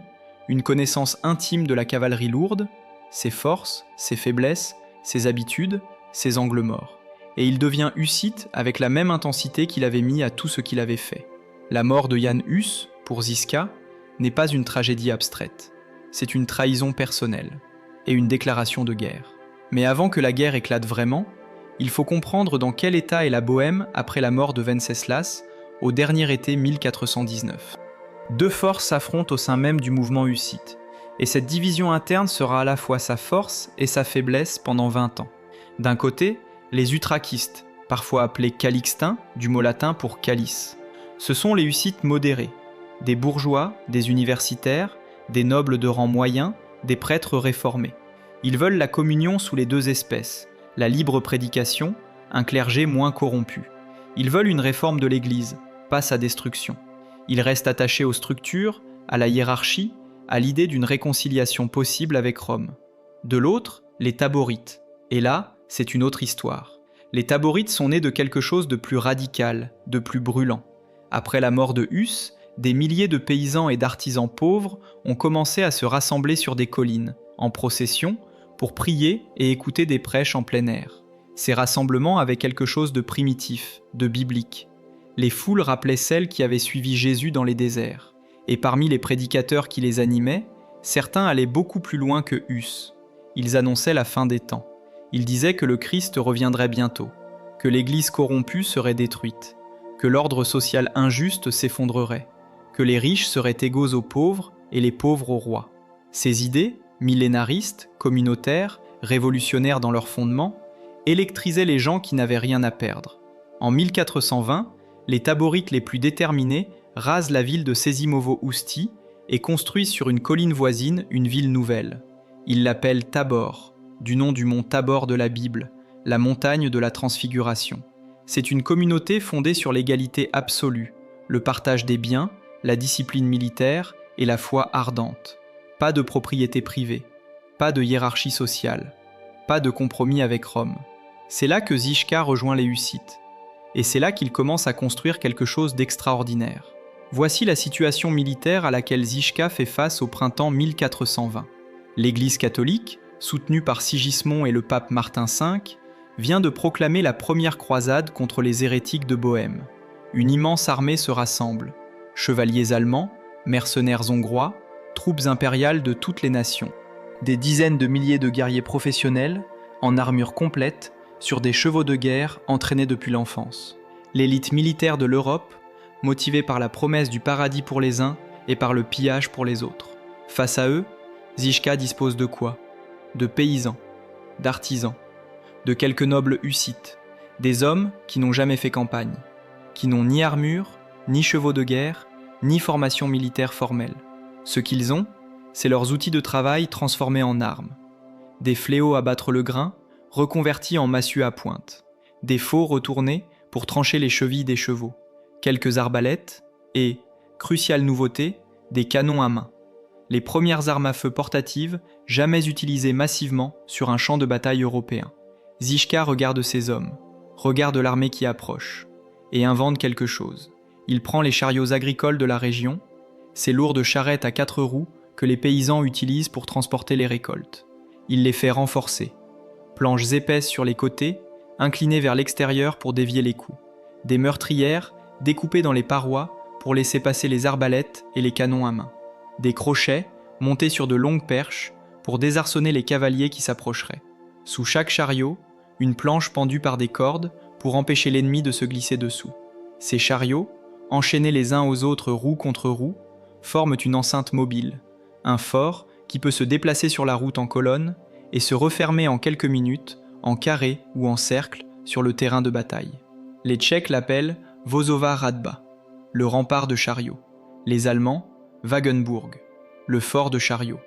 une connaissance intime de la cavalerie lourde, ses forces, ses faiblesses, ses habitudes, ses angles morts. Et il devient hussite avec la même intensité qu'il avait mis à tout ce qu'il avait fait. La mort de Jan Hus, pour Žižka, n'est pas une tragédie abstraite. C'est une trahison personnelle et une déclaration de guerre. Mais avant que la guerre éclate vraiment, il faut comprendre dans quel état est la Bohême après la mort de Venceslas, au dernier été 1419. Deux forces s'affrontent au sein même du mouvement hussite, et cette division interne sera à la fois sa force et sa faiblesse pendant 20 ans. D'un côté, les utraquistes, parfois appelés calixtins, du mot latin pour calice. Ce sont les hussites modérés, des bourgeois, des universitaires, des nobles de rang moyen, des prêtres réformés. Ils veulent la communion sous les deux espèces, la libre prédication, un clergé moins corrompu. Ils veulent une réforme de l'Église, pas sa destruction. Ils restent attachés aux structures, à la hiérarchie, à l'idée d'une réconciliation possible avec Rome. De l'autre, les taborites. Et là, c'est une autre histoire. Les Taborites sont nés de quelque chose de plus radical, de plus brûlant. Après la mort de Huss, des milliers de paysans et d'artisans pauvres ont commencé à se rassembler sur des collines, en procession, pour prier et écouter des prêches en plein air. Ces rassemblements avaient quelque chose de primitif, de biblique. Les foules rappelaient celles qui avaient suivi Jésus dans les déserts. Et parmi les prédicateurs qui les animaient, certains allaient beaucoup plus loin que Huss. Ils annonçaient la fin des temps. Ils disaient que le Christ reviendrait bientôt, que l'Église corrompue serait détruite, que l'ordre social injuste s'effondrerait, que les riches seraient égaux aux pauvres et les pauvres aux rois. Ces idées, millénaristes, communautaires, révolutionnaires dans leurs fondements, électrisaient les gens qui n'avaient rien à perdre. En 1420, les Taborites les plus déterminés rasent la ville de Sezimovo-Ousti et construisent sur une colline voisine une ville nouvelle. Ils l'appellent Tabor, du nom du mont Tabor de la Bible, la montagne de la transfiguration. C'est une communauté fondée sur l'égalité absolue, le partage des biens, la discipline militaire et la foi ardente. Pas de propriété privée, pas de hiérarchie sociale, pas de compromis avec Rome. C'est là que Žižka rejoint les Hussites. Et c'est là qu'il commence à construire quelque chose d'extraordinaire. Voici la situation militaire à laquelle Žižka fait face au printemps 1420. L'Église catholique, soutenue par Sigismond et le pape Martin V, vient de proclamer la première croisade contre les hérétiques de Bohême. Une immense armée se rassemble. Chevaliers allemands, mercenaires hongrois, troupes impériales de toutes les nations. Des dizaines de milliers de guerriers professionnels, en armure complète, sur des chevaux de guerre entraînés depuis l'enfance. L'élite militaire de l'Europe, motivée par la promesse du paradis pour les uns et par le pillage pour les autres. Face à eux, Žižka dispose de quoi? De paysans, d'artisans, de quelques nobles hussites, des hommes qui n'ont jamais fait campagne, qui n'ont ni armure, ni chevaux de guerre, ni formation militaire formelle. Ce qu'ils ont, c'est leurs outils de travail transformés en armes. Des fléaux à battre le grain, reconvertis en massues à pointe. Des faux retournés pour trancher les chevilles des chevaux. Quelques arbalètes et, cruciale nouveauté, des canons à main. Les premières armes à feu portatives jamais utilisées massivement sur un champ de bataille européen. Žižka regarde ces hommes, regarde l'armée qui approche, et invente quelque chose. Il prend les chariots agricoles de la région, ces lourdes charrettes à 4 roues que les paysans utilisent pour transporter les récoltes. Il les fait renforcer. Planches épaisses sur les côtés, inclinées vers l'extérieur pour dévier les coups. Des meurtrières découpées dans les parois pour laisser passer les arbalètes et les canons à main. Des crochets montés sur de longues perches pour désarçonner les cavaliers qui s'approcheraient. Sous chaque chariot, une planche pendue par des cordes pour empêcher l'ennemi de se glisser dessous. Ces chariots, enchaînés les uns aux autres roue contre roue, forment une enceinte mobile, un fort qui peut se déplacer sur la route en colonne et se refermer en quelques minutes, en carré ou en cercle, sur le terrain de bataille. Les Tchèques l'appellent Vozova Radba, le rempart de chariots. Les Allemands, Wagenburg, le fort de chariots.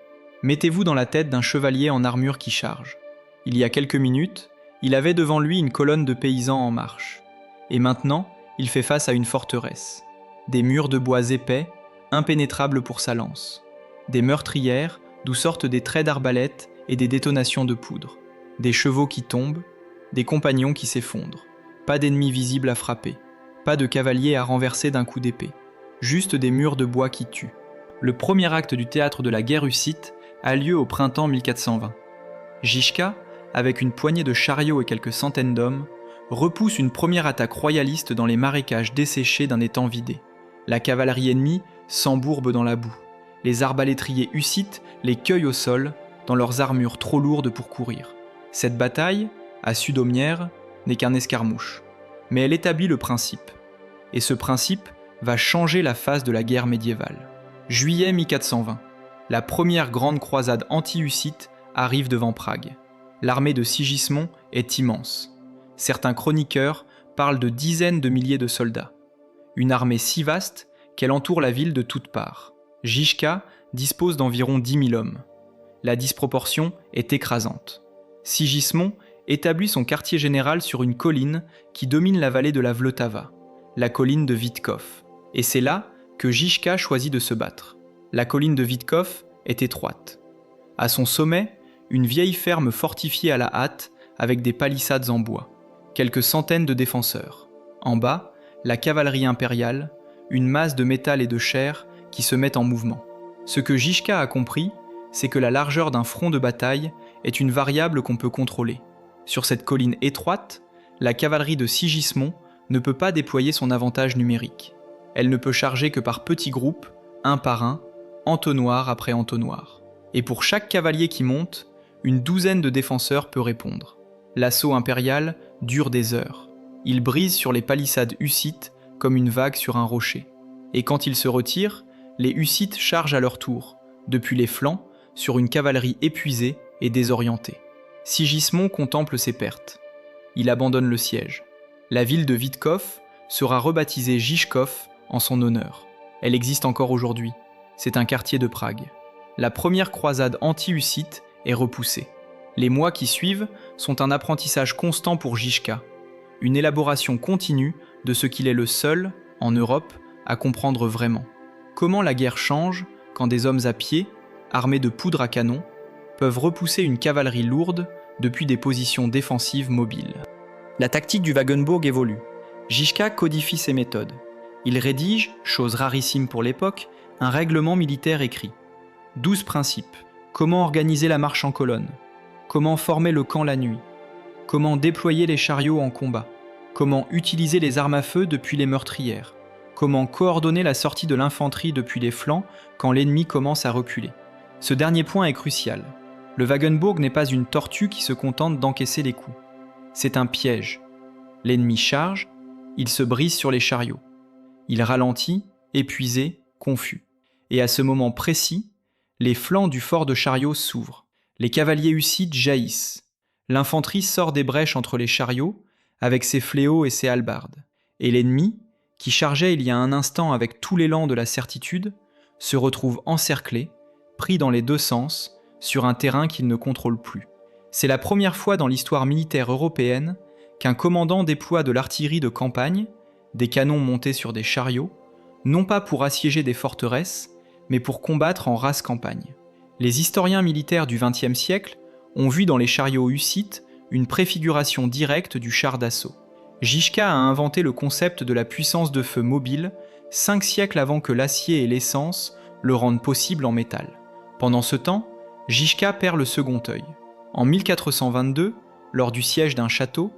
Mettez-vous dans la tête d'un chevalier en armure qui charge. Il y a quelques minutes, il avait devant lui une colonne de paysans en marche. Et maintenant, il fait face à une forteresse. Des murs de bois épais, impénétrables pour sa lance. Des meurtrières d'où sortent des traits d'arbalète et des détonations de poudre. Des chevaux qui tombent, des compagnons qui s'effondrent. Pas d'ennemis visibles à frapper. Pas de cavaliers à renverser d'un coup d'épée. Juste des murs de bois qui tuent. Le premier acte du théâtre de la guerre hussite a lieu au printemps 1420. Žižka, avec une poignée de chariots et quelques centaines d'hommes, repousse une première attaque royaliste dans les marécages desséchés d'un étang vidé. La cavalerie ennemie s'embourbe dans la boue. Les arbalétriers hussites les cueillent au sol, dans leurs armures trop lourdes pour courir. Cette bataille, à Sudomière, n'est qu'un escarmouche. Mais elle établit le principe. Et ce principe va changer la face de la guerre médiévale. Juillet 1420. La première grande croisade anti-hussite arrive devant Prague. L'armée de Sigismond est immense. Certains chroniqueurs parlent de dizaines de milliers de soldats. Une armée si vaste qu'elle entoure la ville de toutes parts. Žižka dispose d'environ 10 000 hommes. La disproportion est écrasante. Sigismond établit son quartier général sur une colline qui domine la vallée de la Vltava, la colline de Vitkov. Et c'est là que Žižka choisit de se battre. La colline de Vitkov est étroite. À son sommet, une vieille ferme fortifiée à la hâte avec des palissades en bois. quelques centaines de défenseurs. En bas, la cavalerie impériale, une masse de métal et de chair qui se met en mouvement. Ce que Žižka a compris, c'est que la largeur d'un front de bataille est une variable qu'on peut contrôler. Sur cette colline étroite, la cavalerie de Sigismond ne peut pas déployer son avantage numérique. Elle ne peut charger que par petits groupes, un par un, entonnoir après entonnoir. Et pour chaque cavalier qui monte, une douzaine de défenseurs peut répondre. L'assaut impérial dure des heures. Il brise sur les palissades hussites comme une vague sur un rocher. Et quand il se retire, les hussites chargent à leur tour, depuis les flancs, sur une cavalerie épuisée et désorientée. Sigismond contemple ses pertes. Il abandonne le siège. La ville de Witków sera rebaptisée Žižkov en son honneur. Elle existe encore aujourd'hui. C'est un quartier de Prague. La première croisade anti-hussite est repoussée. Les mois qui suivent sont un apprentissage constant pour Žižka, une élaboration continue de ce qu'il est le seul, en Europe, à comprendre vraiment. Comment la guerre change quand des hommes à pied, armés de poudre à canon, peuvent repousser une cavalerie lourde depuis des positions défensives mobiles. La tactique du Wagenburg évolue. Žižka codifie ses méthodes. Il rédige, chose rarissime pour l'époque, un règlement militaire écrit. 12 principes. Comment organiser la marche en colonne. Comment former le camp la nuit. Comment déployer les chariots en combat. Comment utiliser les armes à feu depuis les meurtrières. Comment coordonner la sortie de l'infanterie depuis les flancs quand l'ennemi commence à reculer. Ce dernier point est crucial. Le Wagenburg n'est pas une tortue qui se contente d'encaisser les coups. C'est un piège. L'ennemi charge, il se brise sur les chariots. Il ralentit, épuisé, confus. Et à ce moment précis, les flancs du fort de chariots s'ouvrent. Les cavaliers hussites jaillissent. L'infanterie sort des brèches entre les chariots, avec ses fléaux et ses hallebardes. Et l'ennemi, qui chargeait il y a un instant avec tout l'élan de la certitude, se retrouve encerclé, pris dans les deux sens, sur un terrain qu'il ne contrôle plus. C'est la première fois dans l'histoire militaire européenne qu'un commandant déploie de l'artillerie de campagne, des canons montés sur des chariots, non pas pour assiéger des forteresses, mais pour combattre en race campagne. Les historiens militaires du XXe siècle ont vu dans les chariots hussites une préfiguration directe du char d'assaut. Žižka a inventé le concept de la puissance de feu mobile 5 siècles avant que l'acier et l'essence le rendent possible en métal. Pendant ce temps, Žižka perd le second œil. En 1422, lors du siège d'un château,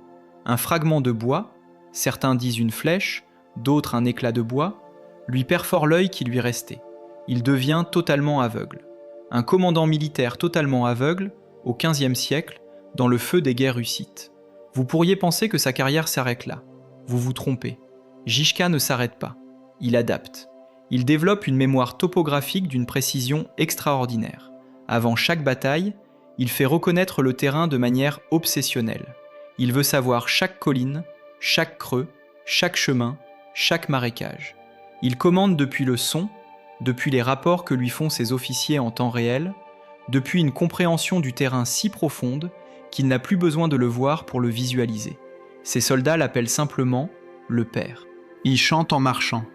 un fragment de bois, certains disent une flèche, d'autres un éclat de bois, lui perfore l'œil qui lui restait. Il devient totalement aveugle. Un commandant militaire totalement aveugle, au XVe siècle, dans le feu des guerres hussites. Vous pourriez penser que sa carrière s'arrête là. Vous vous trompez. Žižka ne s'arrête pas. Il adapte. Il développe une mémoire topographique d'une précision extraordinaire. Avant chaque bataille, il fait reconnaître le terrain de manière obsessionnelle. Il veut savoir chaque colline, chaque creux, chaque chemin, chaque marécage. Il commande depuis le son, depuis les rapports que lui font ses officiers en temps réel, depuis une compréhension du terrain si profonde qu'il n'a plus besoin de le voir pour le visualiser. Ses soldats l'appellent simplement le père. Il chante en marchant,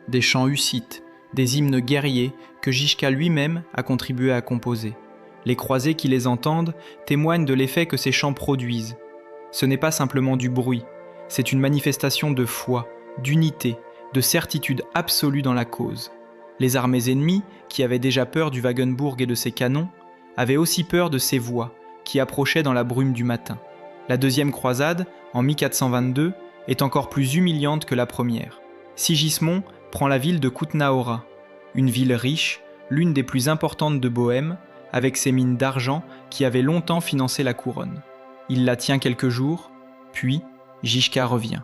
des chants hussites, des hymnes guerriers que Žižka lui-même a contribué à composer. Les croisés qui les entendent témoignent de l'effet que ces chants produisent. Ce n'est pas simplement du bruit, c'est une manifestation de foi, d'unité, de certitude absolue dans la cause. Les armées ennemies, qui avaient déjà peur du Wagenburg et de ses canons, avaient aussi peur de ses voix, qui approchaient dans la brume du matin. La deuxième croisade, en 1422, est encore plus humiliante que la première. Sigismond prend la ville de Kutná-Hora, une ville riche, l'une des plus importantes de Bohême, avec ses mines d'argent qui avaient longtemps financé la couronne. Il la tient quelques jours, puis Žižka revient.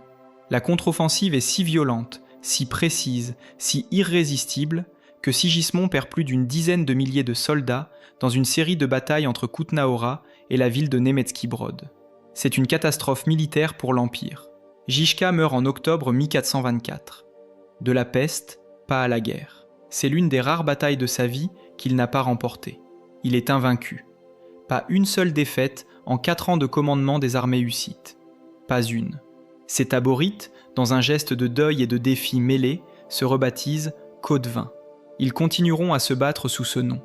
La contre-offensive est si violente, si précise, si irrésistible, que Sigismond perd plus d'une dizaine de milliers de soldats dans une série de batailles entre Kutná-Hora et la ville de Německý Brod. C'est une catastrophe militaire pour l'Empire. Žižka meurt en octobre 1424. De la peste, pas à la guerre. C'est l'une des rares batailles de sa vie qu'il n'a pas remportée. Il est invaincu. Pas une seule défaite en 4 ans de commandement des armées hussites. Pas une. Ses taborites, dans un geste de deuil et de défi mêlés, se rebaptisent Khodvin. Ils continueront à se battre sous ce nom,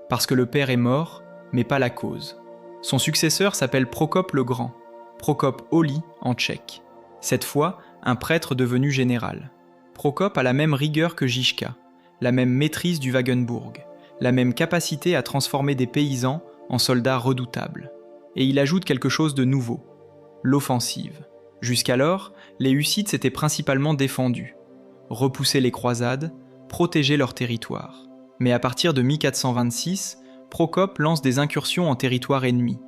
parce que le père est mort, mais pas la cause. Son successeur s'appelle Procope le Grand. Procope Oli en tchèque. Cette fois, un prêtre devenu général. Procope a la même rigueur que Žižka, la même maîtrise du Wagenburg, la même capacité à transformer des paysans en soldats redoutables. Et il ajoute quelque chose de nouveau, l'offensive. Jusqu'alors, les Hussites s'étaient principalement défendus, repousser les croisades, protéger leur territoire. Mais à partir de mi-426, Procope lance des incursions en territoire ennemi,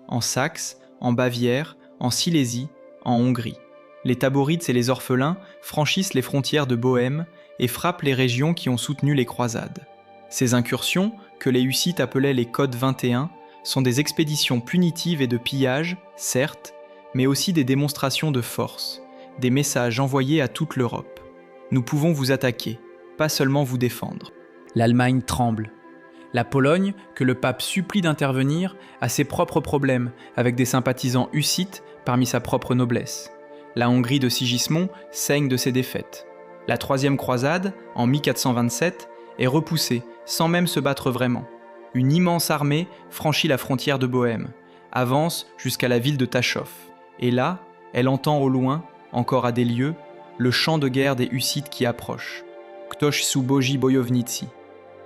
en Saxe, en Bavière, en Silésie, en Hongrie. Les Taborites et les orphelins franchissent les frontières de Bohême et frappent les régions qui ont soutenu les croisades. Ces incursions, que les Hussites appelaient les Codes 21, sont des expéditions punitives et de pillage, certes, mais aussi des démonstrations de force, des messages envoyés à toute l'Europe. Nous pouvons vous attaquer, pas seulement vous défendre. L'Allemagne tremble. La Pologne, que le pape supplie d'intervenir, a ses propres problèmes, avec des sympathisants hussites parmi sa propre noblesse. La Hongrie de Sigismond saigne de ses défaites. La troisième croisade, en mi-427, est repoussée, sans même se battre vraiment. Une immense armée franchit la frontière de Bohême, avance jusqu'à la ville de Tachov. Et là, elle entend au loin, encore à des lieues, le chant de guerre des Hussites qui approche. Ktoś su boji bojownicy,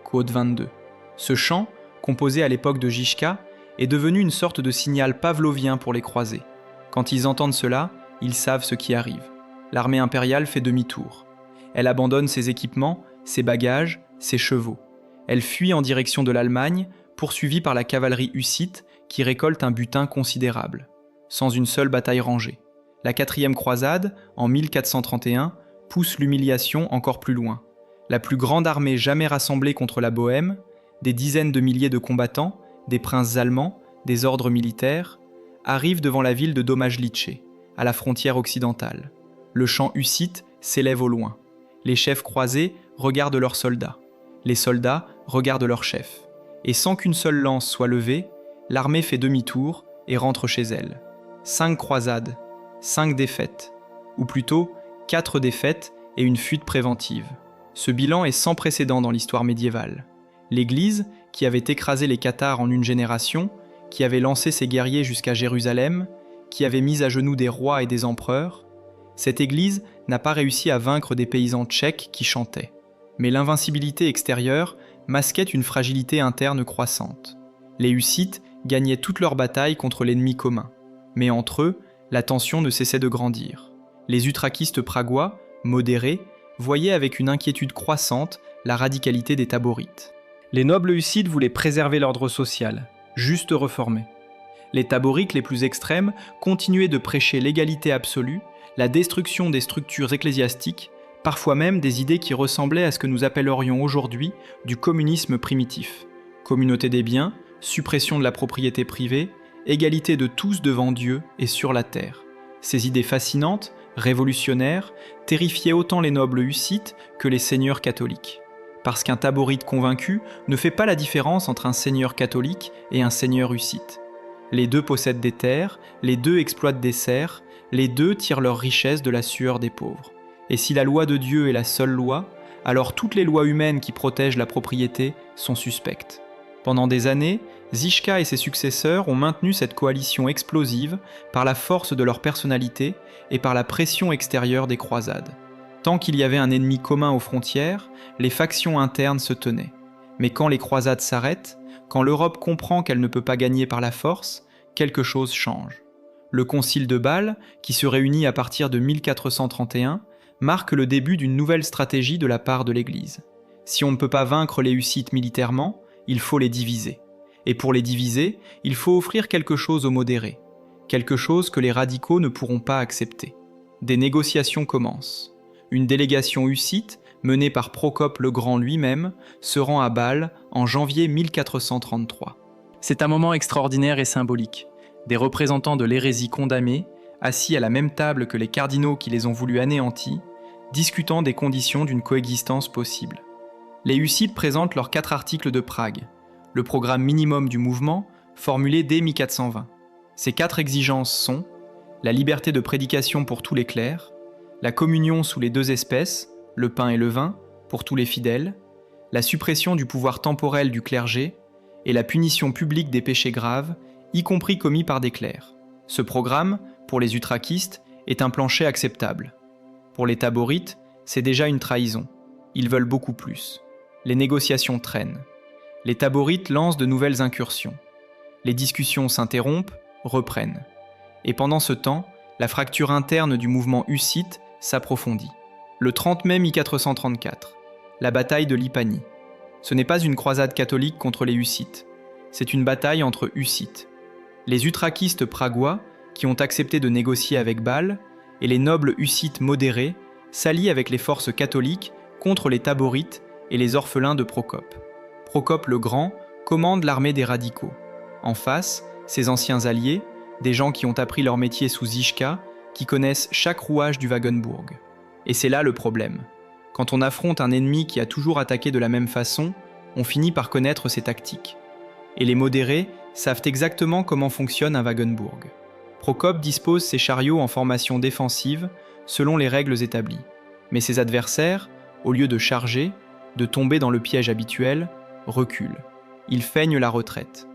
Code 22. Ce chant, composé à l'époque de Žižka, est devenu une sorte de signal pavlovien pour les croisés. Quand ils entendent cela, ils savent ce qui arrive. L'armée impériale fait demi-tour. Elle abandonne ses équipements, ses bagages, ses chevaux. Elle fuit en direction de l'Allemagne, poursuivie par la cavalerie hussite qui récolte un butin considérable, sans une seule bataille rangée. La quatrième croisade, en 1431, pousse l'humiliation encore plus loin. La plus grande armée jamais rassemblée contre la Bohême, des dizaines de milliers de combattants, des princes allemands, des ordres militaires, arrivent devant la ville de Domažlice, à la frontière occidentale. Le chant hussite s'élève au loin. Les chefs croisés regardent leurs soldats. Les soldats regardent leurs chefs. Et sans qu'une seule lance soit levée, l'armée fait demi-tour et rentre chez elle. 5 croisades, 5 défaites, ou plutôt 4 défaites et une fuite préventive. Ce bilan est sans précédent dans l'histoire médiévale. L'Église, qui avait écrasé les Cathares en une génération, qui avait lancé ses guerriers jusqu'à Jérusalem, qui avait mis à genoux des rois et des empereurs, cette Église n'a pas réussi à vaincre des paysans tchèques qui chantaient. Mais l'invincibilité extérieure masquait une fragilité interne croissante. Les Hussites gagnaient toutes leurs batailles contre l'ennemi commun. Mais entre eux, la tension ne cessait de grandir. Les utraquistes pragois, modérés, voyaient avec une inquiétude croissante la radicalité des Taborites. Les nobles hussites voulaient préserver l'ordre social, juste reformé. Les Taborites les plus extrêmes continuaient de prêcher l'égalité absolue, la destruction des structures ecclésiastiques, parfois même des idées qui ressemblaient à ce que nous appellerions aujourd'hui du communisme primitif. Communauté des biens, suppression de la propriété privée, égalité de tous devant Dieu et sur la terre. Ces idées fascinantes, révolutionnaires, terrifiaient autant les nobles hussites que les seigneurs catholiques. Parce qu'un taborite convaincu ne fait pas la différence entre un seigneur catholique et un seigneur hussite. Les deux possèdent des terres, les deux exploitent des serfs, les deux tirent leur richesse de la sueur des pauvres. Et si la loi de Dieu est la seule loi, alors toutes les lois humaines qui protègent la propriété sont suspectes. Pendant des années, Žižka et ses successeurs ont maintenu cette coalition explosive par la force de leur personnalité et par la pression extérieure des croisades. Tant qu'il y avait un ennemi commun aux frontières, les factions internes se tenaient. Mais quand les croisades s'arrêtent, quand l'Europe comprend qu'elle ne peut pas gagner par la force, quelque chose change. Le concile de Bâle, qui se réunit à partir de 1431, marque le début d'une nouvelle stratégie de la part de l'Église. Si on ne peut pas vaincre les Hussites militairement, il faut les diviser. Et pour les diviser, il faut offrir quelque chose aux modérés, quelque chose que les radicaux ne pourront pas accepter. Des négociations commencent. Une délégation hussite, menée par Procope le Grand lui-même, se rend à Bâle en janvier 1433. C'est un moment extraordinaire et symbolique. Des représentants de l'hérésie condamnés, assis à la même table que les cardinaux qui les ont voulu anéantis, discutant des conditions d'une coexistence possible. Les Hussites présentent leurs 4 articles de Prague, le programme minimum du mouvement, formulé dès 1420. Ces 4 exigences sont la liberté de prédication pour tous les clercs, la communion sous les 2 espèces, le pain et le vin, pour tous les fidèles, la suppression du pouvoir temporel du clergé et la punition publique des péchés graves, y compris commis par des clercs. Ce programme, pour les utraquistes, est un plancher acceptable. Pour les taborites, c'est déjà une trahison. Ils veulent beaucoup plus. Les négociations traînent. Les taborites lancent de nouvelles incursions. Les discussions s'interrompent, reprennent. Et pendant ce temps, la fracture interne du mouvement hussite s'approfondit. Le 30 mai 1434, la bataille de Lipani. Ce n'est pas une croisade catholique contre les hussites, c'est une bataille entre hussites. Les utraquistes pragois, qui ont accepté de négocier avec Bâle, et les nobles hussites modérés, s'allient avec les forces catholiques contre les taborites et les orphelins de Procope. Procope le Grand commande l'armée des radicaux. En face, ses anciens alliés, des gens qui ont appris leur métier sous Zichka, qui connaissent chaque rouage du Wagenburg. Et c'est là le problème. Quand on affronte un ennemi qui a toujours attaqué de la même façon, on finit par connaître ses tactiques. Et les modérés savent exactement comment fonctionne un Wagenburg. Procope dispose ses chariots en formation défensive selon les règles établies. Mais ses adversaires, au lieu de charger, de tomber dans le piège habituel, reculent. Ils feignent la retraite.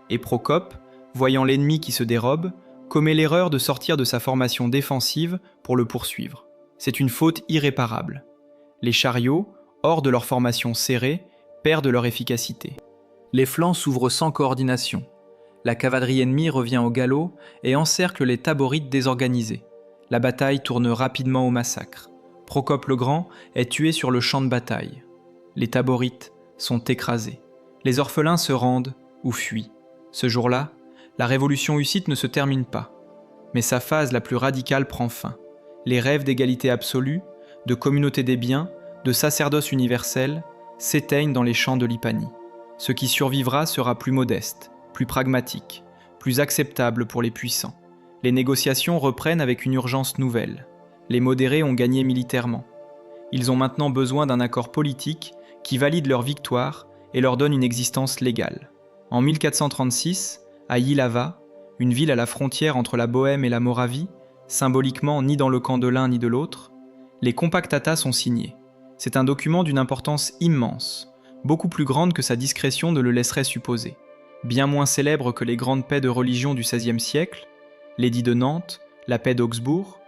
Et Procope, voyant l'ennemi qui se dérobe, commet l'erreur de sortir de sa formation défensive pour le poursuivre. C'est une faute irréparable. Les chariots, hors de leur formation serrée, perdent leur efficacité. Les flancs s'ouvrent sans coordination. La cavalerie ennemie revient au galop et encercle les taborites désorganisés. La bataille tourne rapidement au massacre. Procope le Grand est tué sur le champ de bataille. Les taborites sont écrasés. Les orphelins se rendent ou fuient. Ce jour-là, la révolution hussite ne se termine pas. Mais sa phase la plus radicale prend fin. Les rêves d'égalité absolue, de communauté des biens, de sacerdoce universel s'éteignent dans les champs de Lipani. Ce qui survivra sera plus modeste, plus pragmatique, plus acceptable pour les puissants. Les négociations reprennent avec une urgence nouvelle. Les modérés ont gagné militairement. Ils ont maintenant besoin d'un accord politique qui valide leur victoire et leur donne une existence légale. En 1436, à Jihlava, une ville à la frontière entre la Bohême et la Moravie, symboliquement ni dans le camp de l'un ni de l'autre, les compactata sont signés. C'est un document d'une importance immense, beaucoup plus grande que sa discrétion ne le laisserait supposer. Bien moins célèbre que les grandes paix de religion du XVIe siècle, l'édit de Nantes, la paix d'Augsbourg,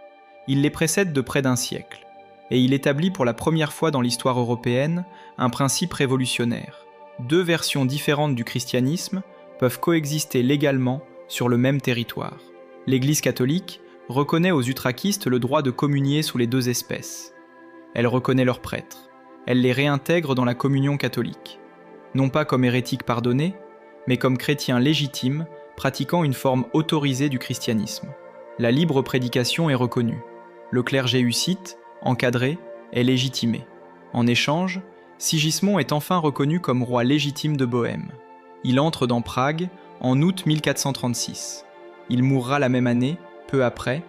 il les précède de près d'un siècle, et il établit pour la première fois dans l'histoire européenne un principe révolutionnaire. Deux versions différentes du christianisme peuvent coexister légalement sur le même territoire. L'Église catholique reconnaît aux utraquistes le droit de communier sous les deux espèces. Elle reconnaît leurs prêtres. Elle les réintègre dans la communion catholique. Non pas comme hérétiques pardonnés, mais comme chrétiens légitimes pratiquant une forme autorisée du christianisme. La libre prédication est reconnue. Le clergé hussite, encadré, est légitimé. En échange, Sigismond est enfin reconnu comme roi légitime de Bohême. Il entre dans Prague en août 1436. Il mourra la même année, peu après,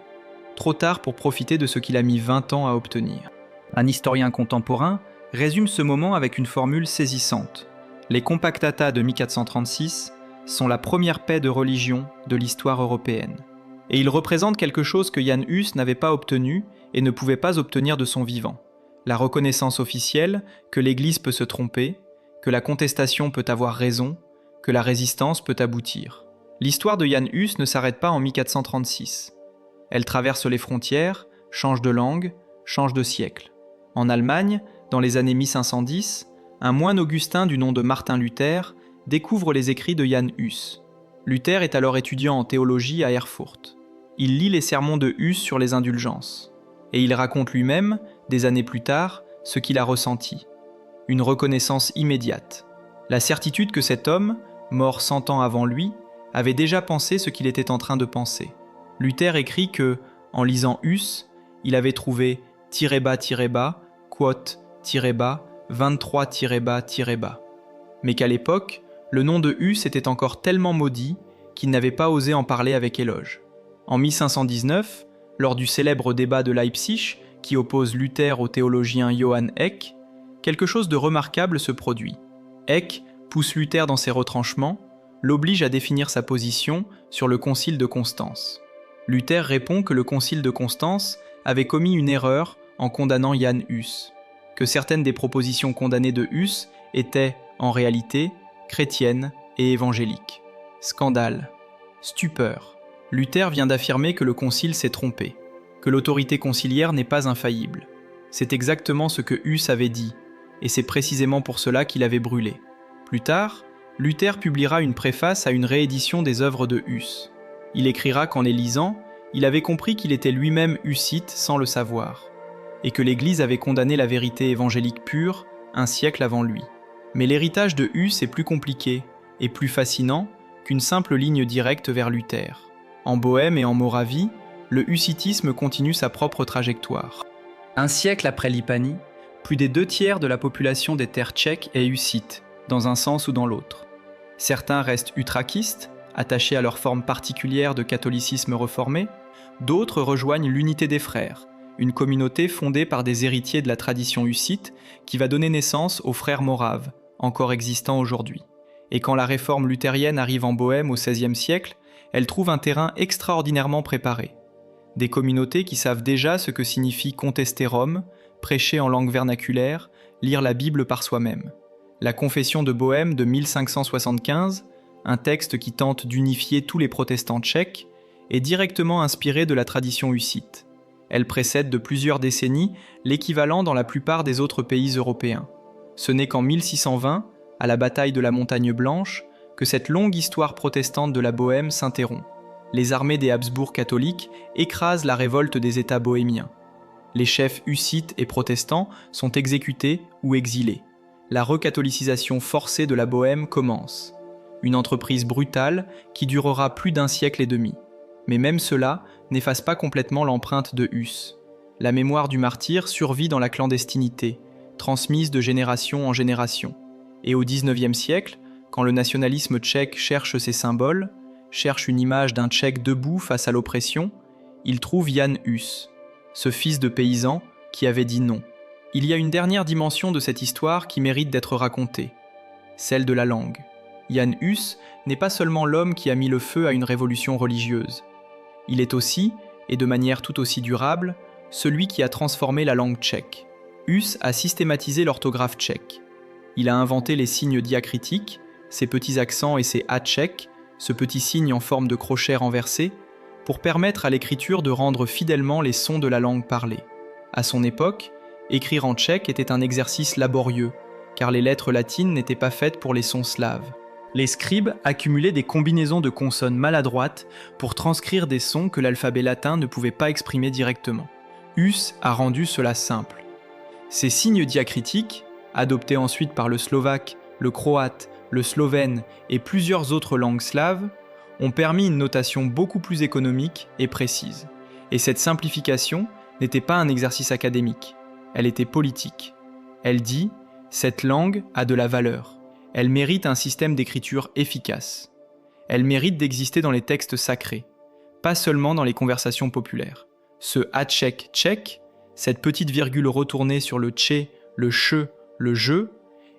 trop tard pour profiter de ce qu'il a mis 20 ans à obtenir. Un historien contemporain résume ce moment avec une formule saisissante. Les compactata de 1436 sont la première paix de religion de l'histoire européenne. Et ils représentent quelque chose que Jan Hus n'avait pas obtenu et ne pouvait pas obtenir de son vivant. La reconnaissance officielle que l'Église peut se tromper, que la contestation peut avoir raison, que la résistance peut aboutir. L'histoire de Jan Hus ne s'arrête pas en 1436. Elle traverse les frontières, change de langue, change de siècle. En Allemagne, dans les années 1510, un moine augustin du nom de Martin Luther découvre les écrits de Jan Hus. Luther est alors étudiant en théologie à Erfurt. Il lit les sermons de Hus sur les indulgences. Et il raconte lui-même, des années plus tard, ce qu'il a ressenti. Une reconnaissance immédiate. La certitude que cet homme, mort 100 ans avant lui, avait déjà pensé ce qu'il était en train de penser. Luther écrit que, en lisant Hus, il avait trouvé --bas, quote --bas, 23-bas. Mais qu'à l'époque, le nom de Hus était encore tellement maudit qu'il n'avait pas osé en parler avec éloge. En 1519, lors du célèbre débat de Leipzig qui oppose Luther au théologien Johann Eck, quelque chose de remarquable se produit. Eck pousse Luther dans ses retranchements, l'oblige à définir sa position sur le concile de Constance. Luther répond que le concile de Constance avait commis une erreur en condamnant Jan Hus, que certaines des propositions condamnées de Hus étaient, en réalité, chrétiennes et évangéliques. Scandale, stupeur, Luther vient d'affirmer que le concile s'est trompé, que l'autorité conciliaire n'est pas infaillible. C'est exactement ce que Huss avait dit, et c'est précisément pour cela qu'il avait brûlé. Plus tard, Luther publiera une préface à une réédition des œuvres de Huss. Il écrira qu'en les lisant, il avait compris qu'il était lui-même hussite sans le savoir, et que l'Église avait condamné la vérité évangélique pure un siècle avant lui. Mais l'héritage de Huss est plus compliqué et plus fascinant qu'une simple ligne directe vers Luther. En Bohême et en Moravie, le hussitisme continue sa propre trajectoire. Un siècle après l'Hippanie, plus des 2/3 de la population des terres tchèques est hussite, dans un sens ou dans l'autre. Certains restent utraquistes, attachés à leur forme particulière de catholicisme réformé, d'autres rejoignent l'Unité des Frères, une communauté fondée par des héritiers de la tradition hussite qui va donner naissance aux frères moraves, encore existants aujourd'hui. Et quand la réforme luthérienne arrive en Bohême au XVIe siècle, elle trouve un terrain extraordinairement préparé. Des communautés qui savent déjà ce que signifie contester Rome, prêcher en langue vernaculaire, lire la Bible par soi-même. La Confession de Bohême de 1575, un texte qui tente d'unifier tous les protestants tchèques, est directement inspirée de la tradition hussite. Elle précède de plusieurs décennies l'équivalent dans la plupart des autres pays européens. Ce n'est qu'en 1620, à la bataille de la Montagne Blanche, que cette longue histoire protestante de la Bohême s'interrompt. Les armées des Habsbourg catholiques écrasent la révolte des États bohémiens. Les chefs hussites et protestants sont exécutés ou exilés. La recatholicisation forcée de la Bohême commence. Une entreprise brutale qui durera plus d'un siècle et demi. Mais même cela n'efface pas complètement l'empreinte de Huss. La mémoire du martyr survit dans la clandestinité, transmise de génération en génération. Et au XIXe siècle, quand le nationalisme tchèque cherche ses symboles, cherche une image d'un Tchèque debout face à l'oppression, il trouve Jan Hus, ce fils de paysan qui avait dit non. Il y a une dernière dimension de cette histoire qui mérite d'être racontée, celle de la langue. Jan Hus n'est pas seulement l'homme qui a mis le feu à une révolution religieuse. Il est aussi, et de manière tout aussi durable, celui qui a transformé la langue tchèque. Hus a systématisé l'orthographe tchèque. Il a inventé les signes diacritiques, ses petits accents et ses a tchèques, ce petit signe en forme de crochet renversé, pour permettre à l'écriture de rendre fidèlement les sons de la langue parlée. À son époque, écrire en tchèque était un exercice laborieux, car les lettres latines n'étaient pas faites pour les sons slaves. Les scribes accumulaient des combinaisons de consonnes maladroites pour transcrire des sons que l'alphabet latin ne pouvait pas exprimer directement. Hus a rendu cela simple. Ces signes diacritiques, adoptés ensuite par le slovaque, le croate, le slovène et plusieurs autres langues slaves, ont permis une notation beaucoup plus économique et précise. Et cette simplification n'était pas un exercice académique, elle était politique. Elle dit « cette langue a de la valeur, elle mérite un système d'écriture efficace. Elle mérite d'exister dans les textes sacrés, pas seulement dans les conversations populaires. Ce hatchek tchèque, cette petite virgule retournée sur le tché, le che, le je,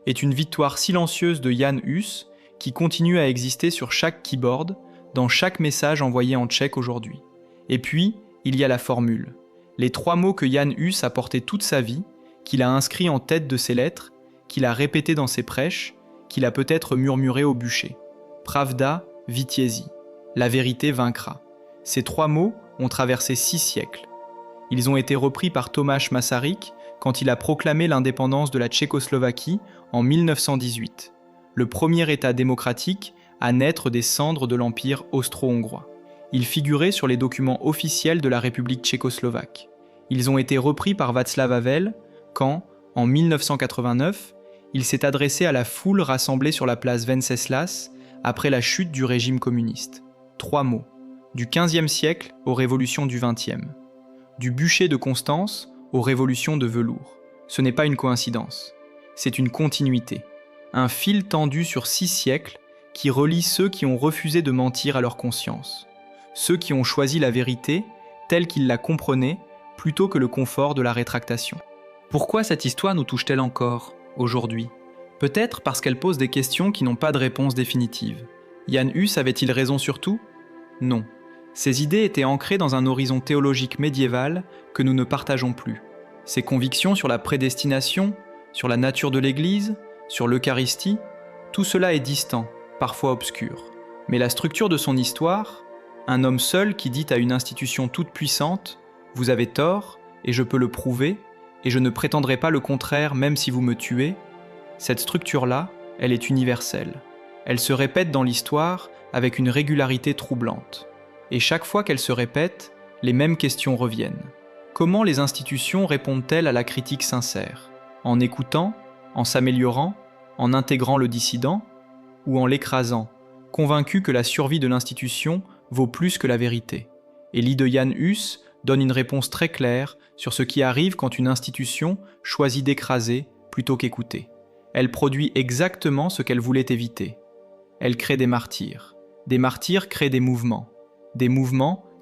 est une victoire silencieuse de Jan Hus qui continue à exister sur chaque keyboard, dans chaque message envoyé en tchèque aujourd'hui. Et puis, il y a la formule. Les 3 mots que Jan Hus a portés toute sa vie, qu'il a inscrits en tête de ses lettres, qu'il a répétés dans ses prêches, qu'il a peut-être murmuré au bûcher. Pravda, Vitiesi. La vérité vaincra. Ces 3 mots ont traversé 6 siècles. Ils ont été repris par Tomáš Masaryk quand il a proclamé l'indépendance de la Tchécoslovaquie en 1918, le premier État démocratique à naître des cendres de l'Empire austro-hongrois. Ils figuraient sur les documents officiels de la République tchécoslovaque. Ils ont été repris par Václav Havel quand, en 1989, il s'est adressé à la foule rassemblée sur la place Venceslas après la chute du régime communiste. 3 mots, du XVe siècle aux révolutions du XXe. Du bûcher de Constance aux révolutions de velours. Ce n'est pas une coïncidence, c'est une continuité. Un fil tendu sur 6 siècles qui relie ceux qui ont refusé de mentir à leur conscience. Ceux qui ont choisi la vérité telle qu'ils la comprenaient plutôt que le confort de la rétractation. Pourquoi cette histoire nous touche-t-elle encore, aujourd'hui ? Peut-être parce qu'elle pose des questions qui n'ont pas de réponse définitive. Jan Hus avait-il raison sur tout ? Non. Ses idées étaient ancrées dans un horizon théologique médiéval que nous ne partageons plus. Ses convictions sur la prédestination, sur la nature de l'Église, sur l'Eucharistie, tout cela est distant, parfois obscur. Mais la structure de son histoire, Un homme seul qui dit à une institution toute puissante « Vous avez tort, et je peux le prouver, et je ne prétendrai pas le contraire même si vous me tuez », cette structure-là, elle est universelle. Elle se répète dans l'histoire avec une régularité troublante. Et chaque fois qu'elle se répète, les mêmes questions reviennent. Comment les institutions répondent-elles à la critique sincère? En écoutant, en s'améliorant, en intégrant le dissident, ou en l'écrasant, convaincu que la survie de l'institution vaut plus que la vérité? Et l'idée de Jan Hus donne une réponse très claire sur ce qui arrive quand une institution choisit d'écraser plutôt qu'écouter. Elle produit exactement ce qu'elle voulait éviter. Elle crée des martyrs. Des martyrs créent des mouvements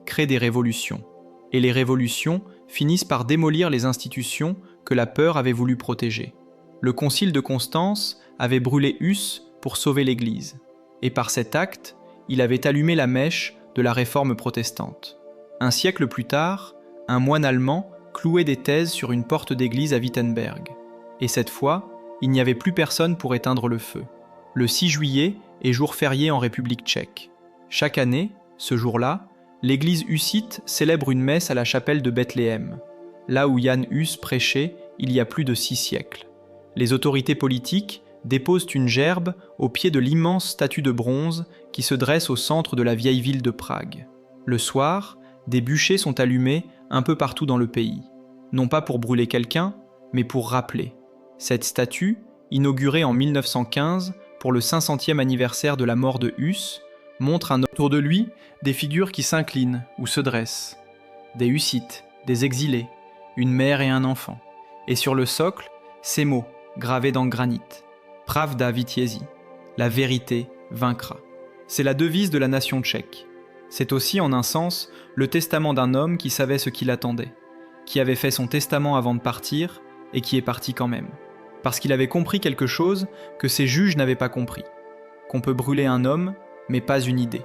créent des révolutions. Et les révolutions finissent par démolir les institutions que la peur avait voulu protéger. Le concile de Constance avait brûlé Hus pour sauver l'Église. Et par cet acte, il avait allumé la mèche de la réforme protestante. Un siècle plus tard, un moine allemand clouait des thèses sur une porte d'église à Wittenberg. Et cette fois, il n'y avait plus personne pour éteindre le feu. Le 6 juillet est jour férié en République tchèque. Chaque année, ce jour-là, l'église hussite célèbre une messe à la chapelle de Bethléem, là où Jan Hus prêchait il y a plus de 6 siècles. Les autorités politiques déposent une gerbe au pied de l'immense statue de bronze qui se dresse au centre de la vieille ville de Prague. Le soir, des bûchers sont allumés un peu partout dans le pays, non pas pour brûler quelqu'un, mais pour rappeler. Cette statue, inaugurée en 1915 pour le 500e anniversaire de la mort de Hus, montre autour de lui des figures qui s'inclinent ou se dressent. Des hussites, des exilés, une mère et un enfant. Et sur le socle, ces mots, gravés dans granit. Pravda Vitiezi, la vérité vaincra. C'est la devise de la nation tchèque. C'est aussi, en un sens, le testament d'un homme qui savait ce qu'il attendait, qui avait fait son testament avant de partir et qui est parti quand même. Parce qu'il avait compris quelque chose que ses juges n'avaient pas compris. Qu'on peut brûler un homme, mais pas une idée.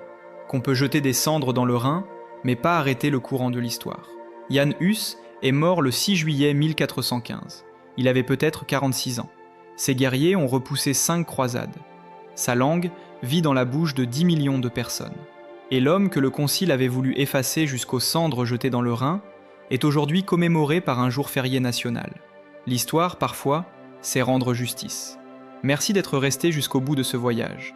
Qu'on peut jeter des cendres dans le Rhin, mais pas arrêter le courant de l'histoire. Jan Hus est mort le 6 juillet 1415. Il avait peut-être 46 ans. Ses guerriers ont repoussé 5 croisades. Sa langue vit dans la bouche de 10 millions de personnes. Et l'homme que le concile avait voulu effacer jusqu'aux cendres jetées dans le Rhin est aujourd'hui commémoré par un jour férié national. L'histoire, parfois, c'est rendre justice. Merci d'être resté jusqu'au bout de ce voyage.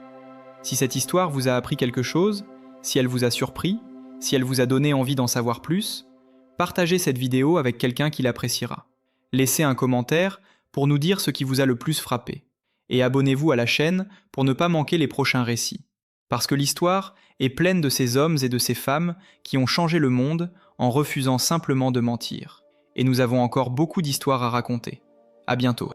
Si cette histoire vous a appris quelque chose, si elle vous a surpris, si elle vous a donné envie d'en savoir plus, partagez cette vidéo avec quelqu'un qui l'appréciera. Laissez un commentaire pour nous dire ce qui vous a le plus frappé. Et abonnez-vous à la chaîne pour ne pas manquer les prochains récits. Parce que l'histoire est pleine de ces hommes et de ces femmes qui ont changé le monde en refusant simplement de mentir. Et nous avons encore beaucoup d'histoires à raconter. À bientôt.